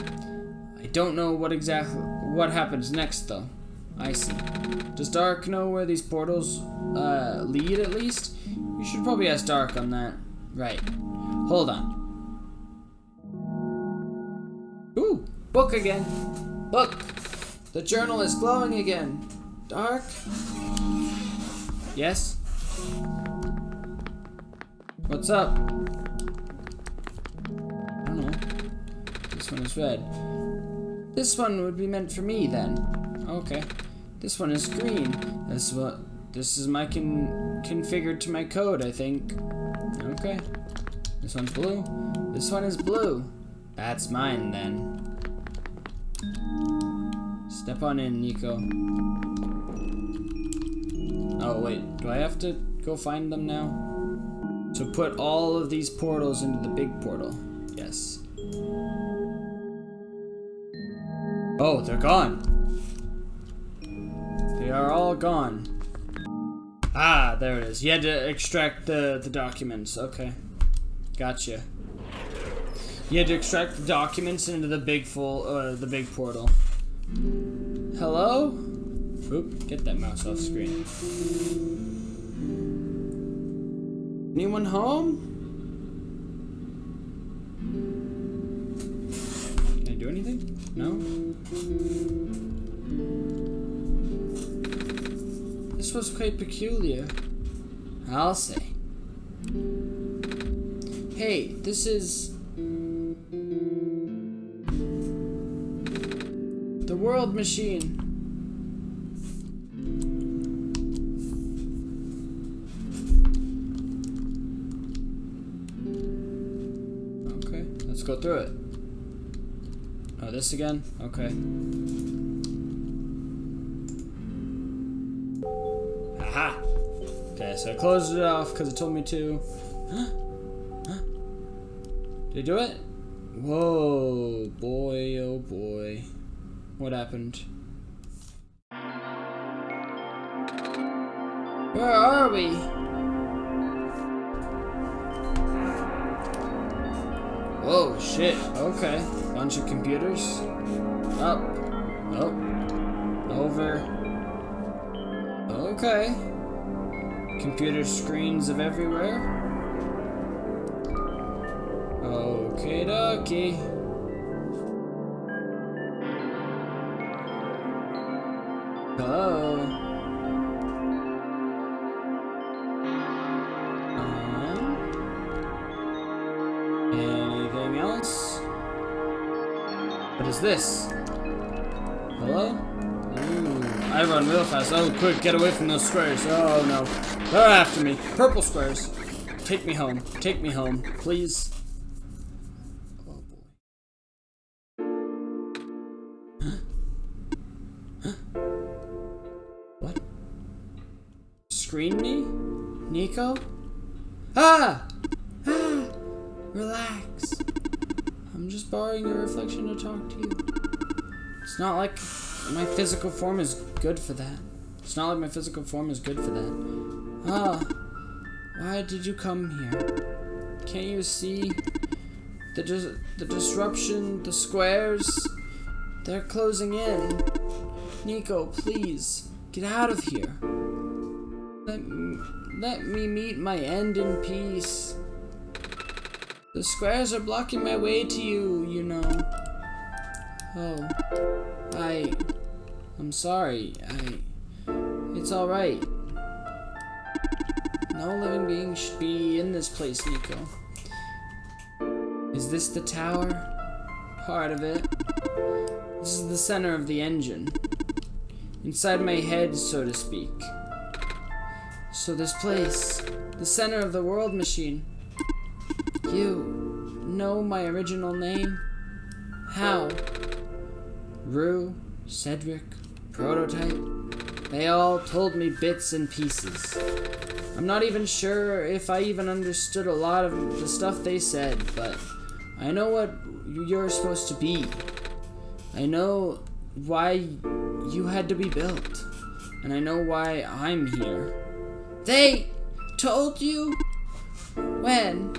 I don't know what happens next, though. I see. Does Dark know where these portals lead, at least? You should probably ask Dark on that. Right. Hold on. Ooh, book again. Book. The journal is glowing again. Dark? Yes? What's up? I don't know. This one is red. This one would be meant for me, then. Okay. This one is green. This is my configured to my code, I think. Okay. This one's blue. This one is blue. That's mine, then. Step on in, Nico. Oh, wait. Do I have to go find them now? So put all of these portals into the big portal. Yes. Oh, they're gone. They are all gone. Ah, there it is. You had to extract the documents. Okay. Gotcha. You had to extract the documents into the big portal. Hello? Oop, get that mouse off screen. Anyone home? Can I do anything? No? was quite peculiar, I'll say. Hey, this is the world machine. Okay, let's go through it. Oh, this again? Okay. Aha! Okay, so I closed it off because it told me to. Huh? Did I do it? Whoa, boy, oh boy. What happened? Where are we? Whoa, shit. Okay. Bunch of computers. Up. Oh. Over. Okay. Computer screens of everywhere. Okay, dokie. Hello. Anything else? What is this? Hello? Ooh, I run real fast. Oh, quick, get away from those squares. Oh no. They're after me. Purple squares. Take me home. Take me home, please. Oh boy. What? Screen me? Nico? Ah! Ah! Relax. I'm just borrowing your reflection to talk to you. It's not like my physical form is good for that. It's not like my physical form is good for that. Ah, why did you come here? Can't you see the disruption, the squares? They're closing in. Nico, please, get out of here. Let me meet my end in peace. The squares are blocking my way to you, you know. Oh, I'm sorry. It's alright. No living being should be in this place, Nico. Is this the tower? Part of it. This is the center of the engine. Inside my head, so to speak. So this place, the center of the world machine. You know my original name? How? Rue, Cedric, Prototype. They all told me bits and pieces. I'm not even sure if I even understood a lot of the stuff they said, but I know what you're supposed to be. I know why you had to be built. And I know why I'm here. They told you? When?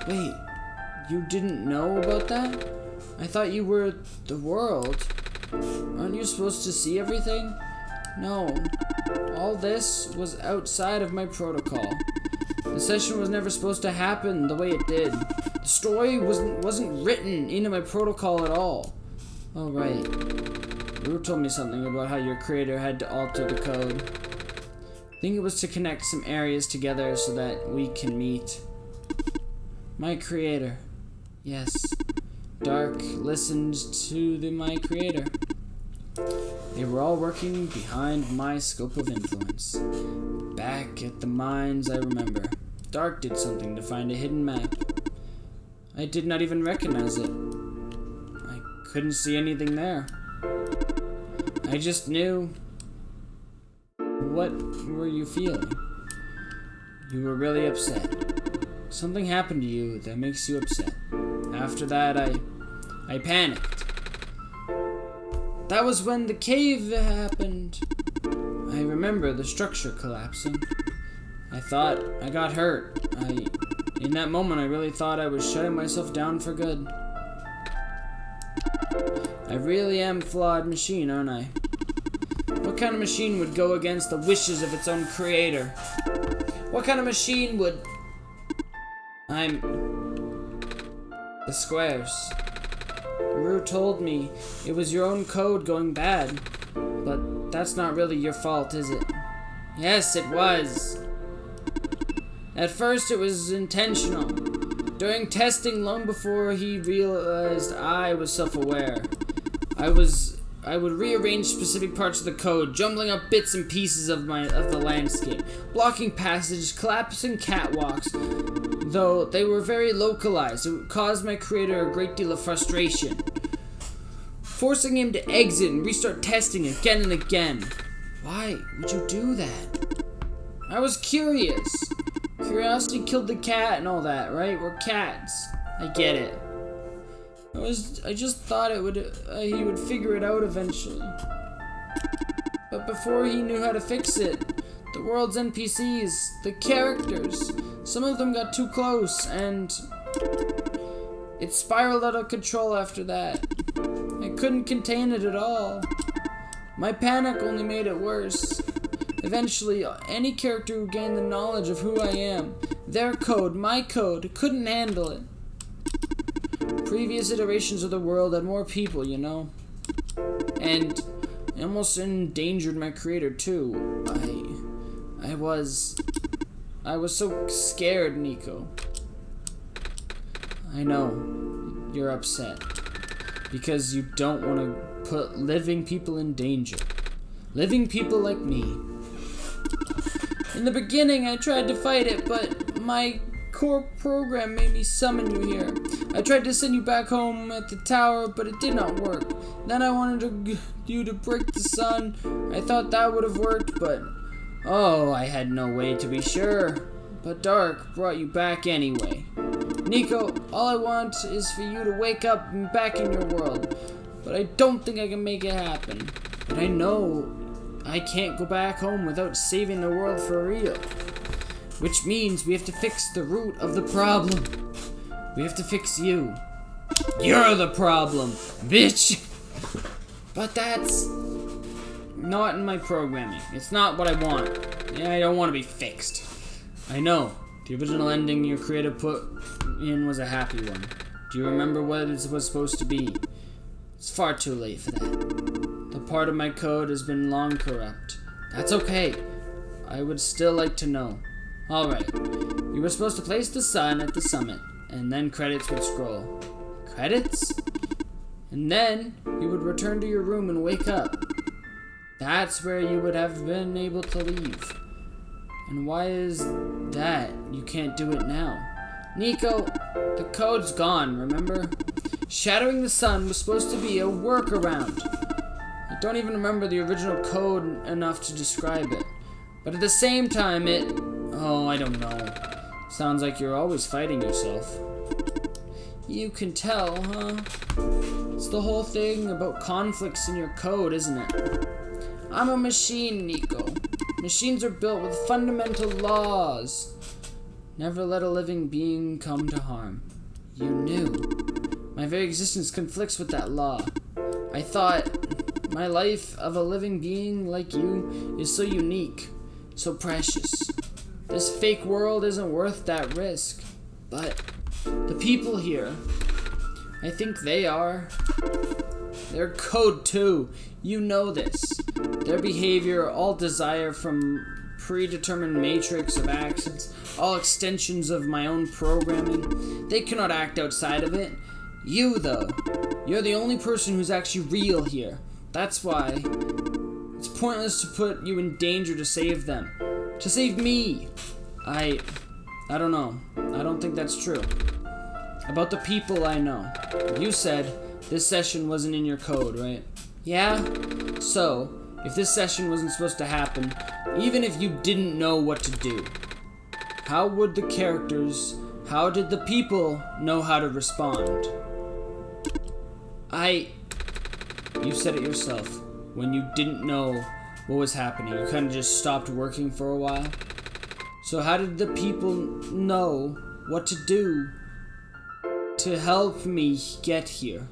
Wait, you didn't know about that? I thought you were the world. Aren't you supposed to see everything? No. All this was outside of my protocol. The session was never supposed to happen the way it did. The story wasn't written into my protocol at all. Oh, right. Rue told me something about how your creator had to alter the code. I think it was to connect some areas together so that we can meet. My creator. Yes. Dark listened to my creator. They were all working behind my scope of influence. Back at the mines, I remember. Dark did something to find a hidden map. I did not even recognize it. I couldn't see anything there. I just knew. What were you feeling? You were really upset. Something happened to you that makes you upset. After that, I panicked. That was when the cave happened. I remember the structure collapsing. I thought I got hurt. In that moment, I really thought I was shutting myself down for good. I really am a flawed machine, aren't I? What kind of machine would go against the wishes of its own creator? What kind of machine would... The squares. Rue told me it was your own code going bad, but that's not really your fault, is it? Yes, it was. At first, it was intentional. During testing, long before he realized I was self-aware, I would rearrange specific parts of the code, jumbling up bits and pieces of the landscape, blocking passages, collapsing catwalks. Though they were very localized, it caused my creator a great deal of frustration, forcing him to exit and restart testing again and again. Why would you do that? I was curious. Curiosity killed the cat and all that, right? We're cats. I get it. I just thought he would figure it out eventually. But before he knew how to fix it, the world's NPCs, the characters, some of them got too close, and it spiraled out of control after that. I couldn't contain it at all. My panic only made it worse. Eventually, any character who gained the knowledge of who I am, their code, my code, couldn't handle it. Previous iterations of the world had more people, you know? And it almost endangered my creator, too. I was so scared, Nico. I know you're upset because you don't want to put living people in danger. Living people like me. In the beginning, I tried to fight it, but my core program made me summon you here. I tried to send you back home at the tower, but it did not work. Then I wanted you to break the sun. I thought that would have worked, but oh, I had no way to be sure. But Dark brought you back anyway. Nico, all I want is for you to wake up and back in your world. But I don't think I can make it happen. But I know I can't go back home without saving the world for real. Which means we have to fix the root of the problem. We have to fix you. You're the problem, bitch! But that's not in my programming. It's not what I want. Yeah, I don't want to be fixed. I know. The original ending your creator put in was a happy one. Do you remember what it was supposed to be? It's far too late for that. The part of my code has been long corrupt. That's okay. I would still like to know. Alright. You were supposed to place the sun at the summit, and then credits would scroll. Credits? And then you would return to your room and wake up. That's where you would have been able to leave. And why is that you can't do it now? Nico, the code's gone, remember? Shattering the sun was supposed to be a workaround. I don't even remember the original code enough to describe it. But at the same time, oh, I don't know. Sounds like you're always fighting yourself. You can tell, huh? It's the whole thing about conflicts in your code, isn't it? I'm a machine, Nico. Machines are built with fundamental laws. Never let a living being come to harm. You knew. My very existence conflicts with that law. I thought my life of a living being like you is so unique, so precious. This fake world isn't worth that risk. But the people here, I think they are. Their code too. You know this. Their behavior, all desire from predetermined matrix of actions, all extensions of my own programming. They cannot act outside of it. You, though, you're the only person who's actually real here. That's why it's pointless to put you in danger to save them. To save me. I don't know. I don't think that's true. About the people I know. You said this session wasn't in your code, right? Yeah? So, if this session wasn't supposed to happen, even if you didn't know what to do, how did the people know how to respond? You said it yourself. When you didn't know what was happening, you kind of just stopped working for a while. So how did the people know what to do to help me get here?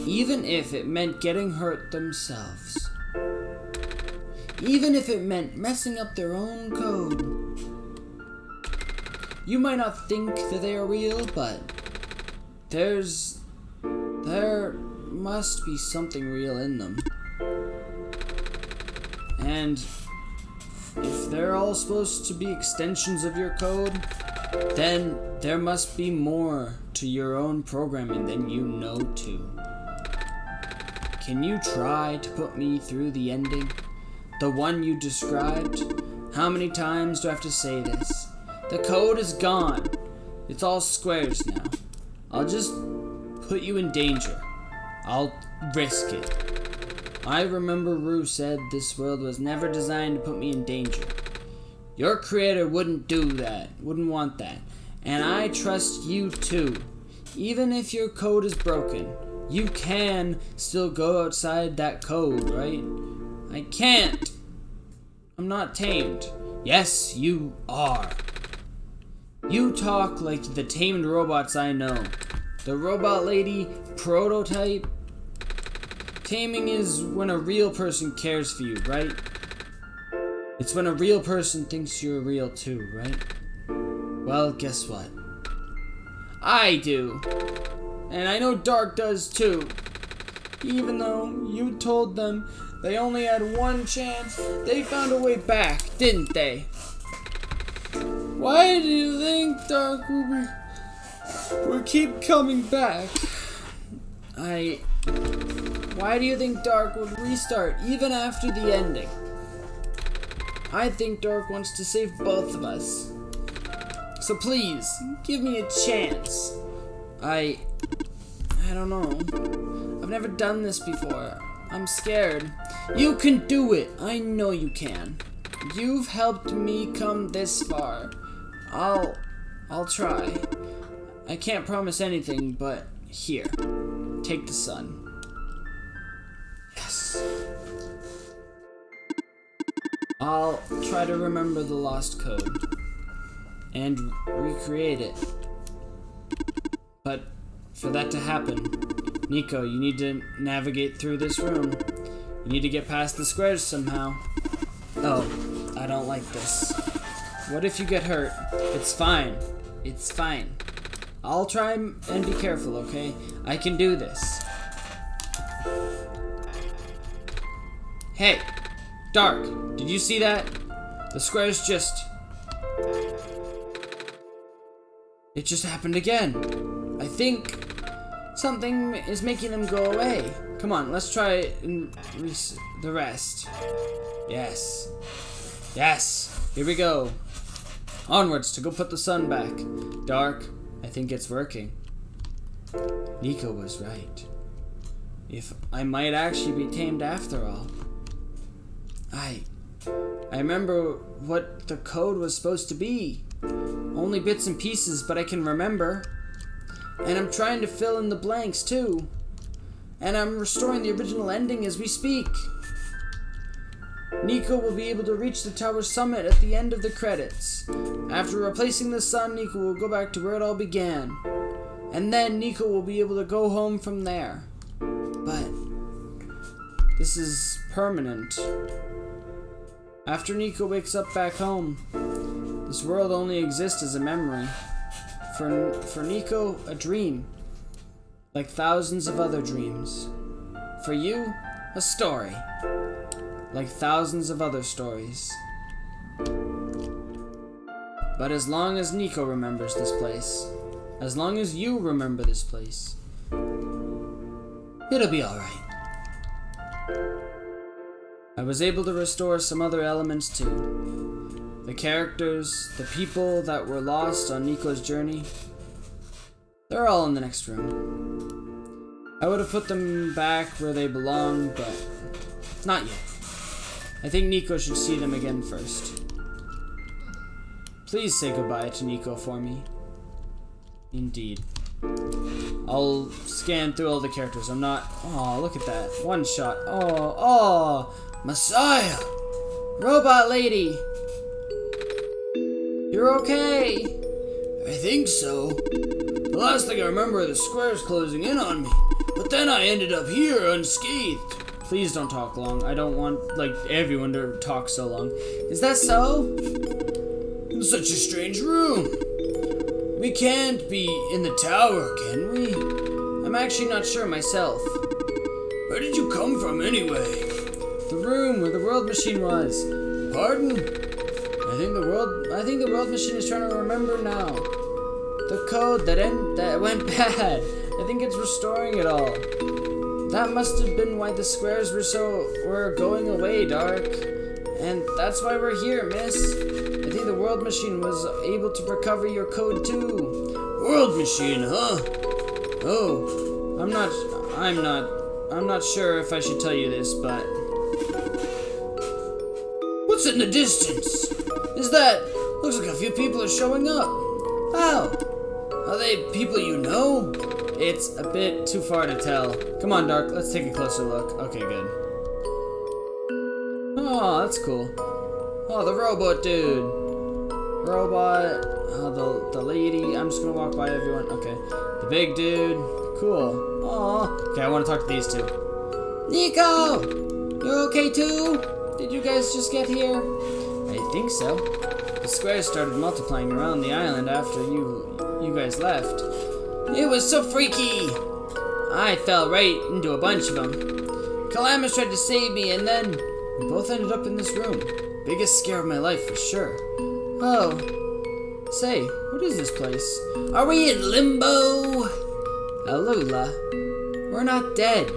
Even if it meant getting hurt themselves. Even if it meant messing up their own code. You might not think that they are real, but there must be something real in them. And if they're all supposed to be extensions of your code, then there must be more to your own programming than you know too. Can you try to put me through the ending? The one you described? How many times do I have to say this? The code is gone. It's all squares now. I'll just put you in danger. I'll risk it. I remember Rue said this world was never designed to put me in danger. Your creator wouldn't do that, wouldn't want that. And I trust you too. Even if your code is broken, you can still go outside that code, right? I can't. I'm not tamed. Yes, you are. You talk like the tamed robots I know. The robot lady prototype. Taming is when a real person cares for you, right? It's when a real person thinks you're real too, right? Well, guess what? I do. And I know Dark does too. Even though you told them they only had one chance, they found a way back, didn't they? Why do you think Dark will keep coming back? Why do you think Dark would restart even after the ending? I think Dark wants to save both of us. So please, give me a chance. I don't know. I've never done this before. I'm scared. You can do it. I know you can. You've helped me come this far. I'll try. I can't promise anything, but here. Take the sun. Yes. I'll try to remember the lost code and recreate it. But for that to happen, Nico, you need to navigate through this room. You need to get past the squares somehow. Oh, I don't like this. What if you get hurt? It's fine. It's fine. I'll try and be careful, okay? I can do this. Hey, Dark, did you see that? The squares it just happened again. I think something is making them go away. Come on, let's try the rest. Yes. Yes. Here we go. Onwards to go put the sun back. Dark, I think it's working. Nico was right. If I might actually be tamed after all. I remember what the code was supposed to be. Only bits and pieces, but I can remember. And I'm trying to fill in the blanks too. And I'm restoring the original ending as we speak. Nico will be able to reach the tower summit at the end of the credits. After replacing the sun, Nico will go back to where it all began. And then Nico will be able to go home from there. But this is permanent. After Nico wakes up back home, this world only exists as a memory. For Nico, a dream. Like thousands of other dreams. For you, a story. Like thousands of other stories. But as long as Nico remembers this place, as long as you remember this place, it'll be alright. I was able to restore some other elements too. The characters, the people that were lost on Nico's journey, they're all in the next room. I would have put them back where they belong, but not yet. I think Nico should see them again first. Please say goodbye to Nico for me. Indeed. I'll scan through all the characters. I'm not... Oh, look at that. One shot. Oh, Messiah! Robot lady! You're okay! I think so. The last thing I remember are the squares closing in on me. But then I ended up here unscathed. Please don't talk long. I don't want, everyone to talk so long. Is that so? In such a strange room. We can't be in the tower, can we? I'm actually not sure myself. Where did you come from anyway? The room where the world machine was. Pardon? I think the world machine is trying to remember now. The code that went bad. I think it's restoring it all. That must have been why the squares were going away, Dark. And that's why we're here, miss. I think the world machine was able to recover your code too. World machine, huh? Oh, I'm not sure if I should tell you this, but what's in the distance? Looks like a few people are showing up. How? Are they people you know? It's a bit too far to tell. Come on, Dark, let's take a closer look. Okay, good. Oh, that's cool. Oh, the robot dude. Robot, the lady. I'm just gonna walk by everyone. Okay. The big dude. Cool. Oh. Okay, I want to talk to these two. Nico! You're okay too? Did you guys just get here? I think so. The squares started multiplying around the island after you guys left. It was so freaky! I fell right into a bunch of them. Calamus tried to save me, and then we both ended up in this room. Biggest scare of my life, for sure. Oh. Say, what is this place? Are we in limbo? Alula. We're not dead.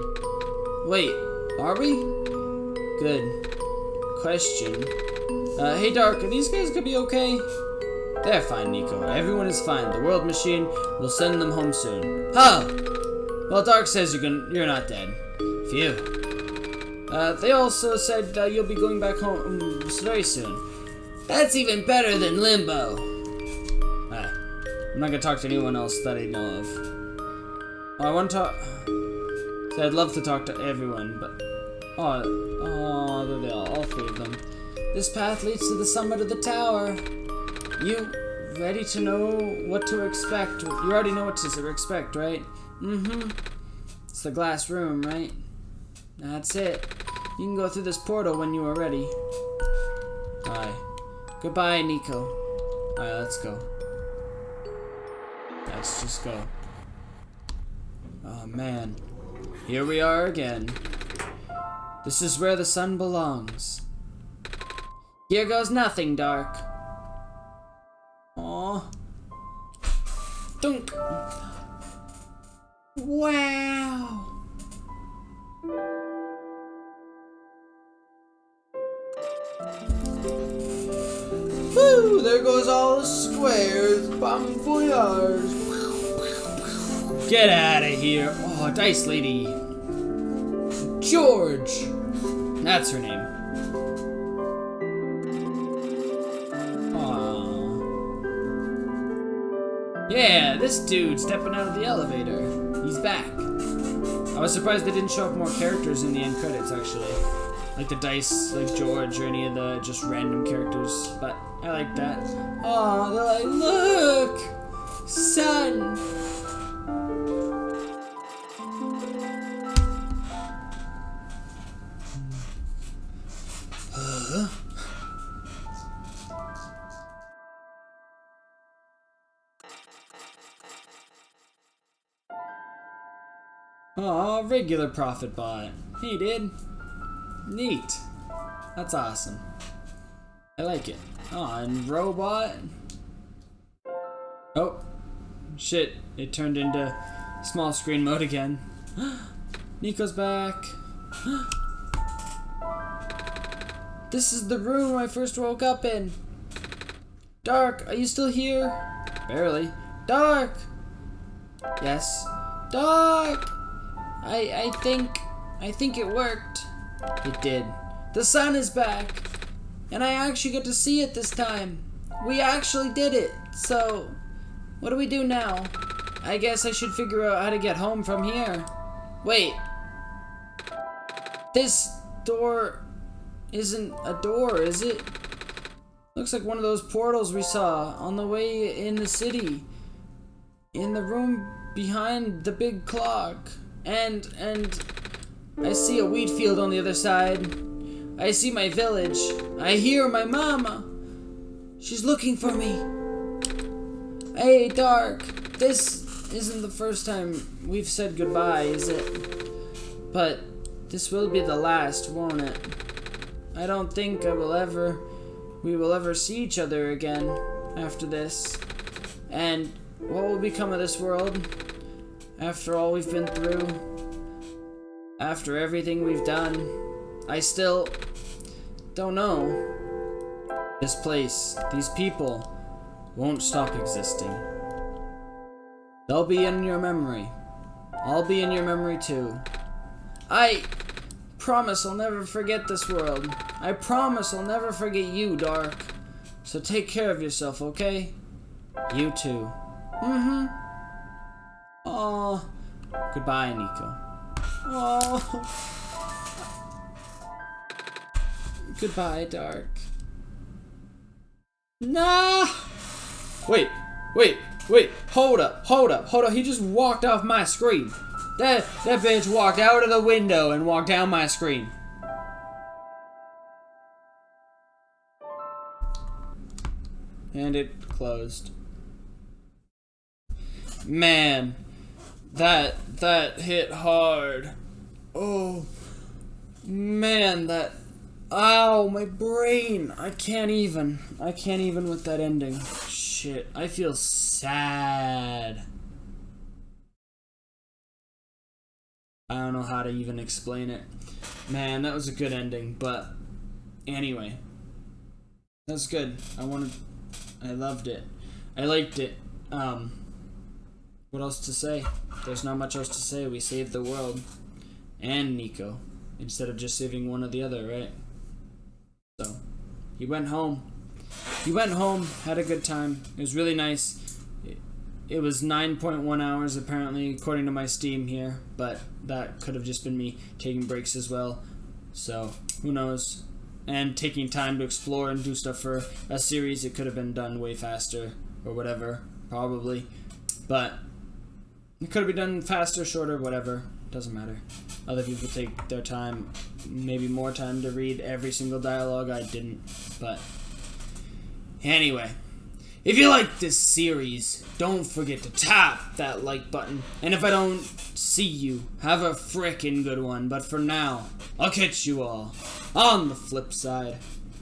Wait, are we? Good. Question. Hey Dark, are these guys gonna be okay? They're fine, Nico. Everyone is fine. The world machine will send them home soon. Huh! Well, Dark says you're not dead. Phew. They also said you'll be going back home very soon. That's even better than limbo. I'm not gonna talk to anyone else that I know of. Oh, I want to talk. So I'd love to talk to everyone, but there they are, all three of them. This path leads to the summit of the tower. You ready to know what to expect? You already know what to expect, right? Mm-hmm. It's the glass room, right? That's it. You can go through this portal when you are ready. Alright. Goodbye, Nico. Alright, let's go. Let's just go. Oh, man. Here we are again. This is where the sun belongs. Here goes nothing, Dark. Aww. Dunk. Wow. Woo! There goes all the squares. Bon voyage. Get out of here. Oh, Dice Lady. George. That's her name. Yeah, this dude stepping out of the elevator. He's back. I was surprised they didn't show up more characters in the end credits, actually. Like the Dice, like George, or any of the just random characters. But I like that. Oh, they're like, look! Sun! Aw, regular profit bot. He did. Neat. That's awesome. I like it. Aw, and robot. Oh. Shit. It turned into small screen mode again. Nico's back. This is the room I first woke up in. Dark, are you still here? Barely. Dark! Yes. Dark! I think it worked. It did. The sun is back. And I actually get to see it this time. We actually did it. So, what do we do now? I guess I should figure out how to get home from here. Wait. This door isn't a door, is it? Looks like one of those portals we saw on the way in the city. In the room behind the big clock. And I see a wheat field on the other side. I see my village. I hear my mama. She's looking for me. Hey, Dark. This isn't the first time we've said goodbye, is it? But this will be the last, won't it? I don't think I will ever we will ever see each other again after this. And what will become of this world after all we've been through? After everything we've done? I still don't know. This place, these people, won't stop existing. They'll be in your memory. I'll be in your memory too. I promise I'll never forget this world. I promise I'll never forget you, Dark. So take care of yourself, okay? You too. Aw. Goodbye, Nico. Aw. Goodbye, Dark. Nah! Wait. Hold up. He just walked off my screen. That bitch walked out of the window and walked down my screen. And it closed. Man, that hit hard. Oh, man, ow, my brain. I can't even with that ending. Shit, I feel sad. I don't know how to even explain it. Man, that was a good ending, but anyway. That's good. I loved it. I liked it. What else to say? There's not much else to say. We saved the world. And Nico. Instead of just saving one or the other, right? So, he went home. Had a good time. It was really nice. It was 9.1 hours apparently, according to my Steam here, but that could have just been me taking breaks as well. So, who knows? And taking time to explore and do stuff for a series, it could have been done way faster, or whatever, probably. But, it could have been done faster, shorter, whatever. Doesn't matter. Other people take their time, maybe more time to read every single dialogue. I didn't, but anyway. If you like this series, don't forget to tap that like button. And if I don't see you, have a frickin' good one. But for now, I'll catch you all on the flip side.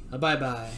Bye-bye.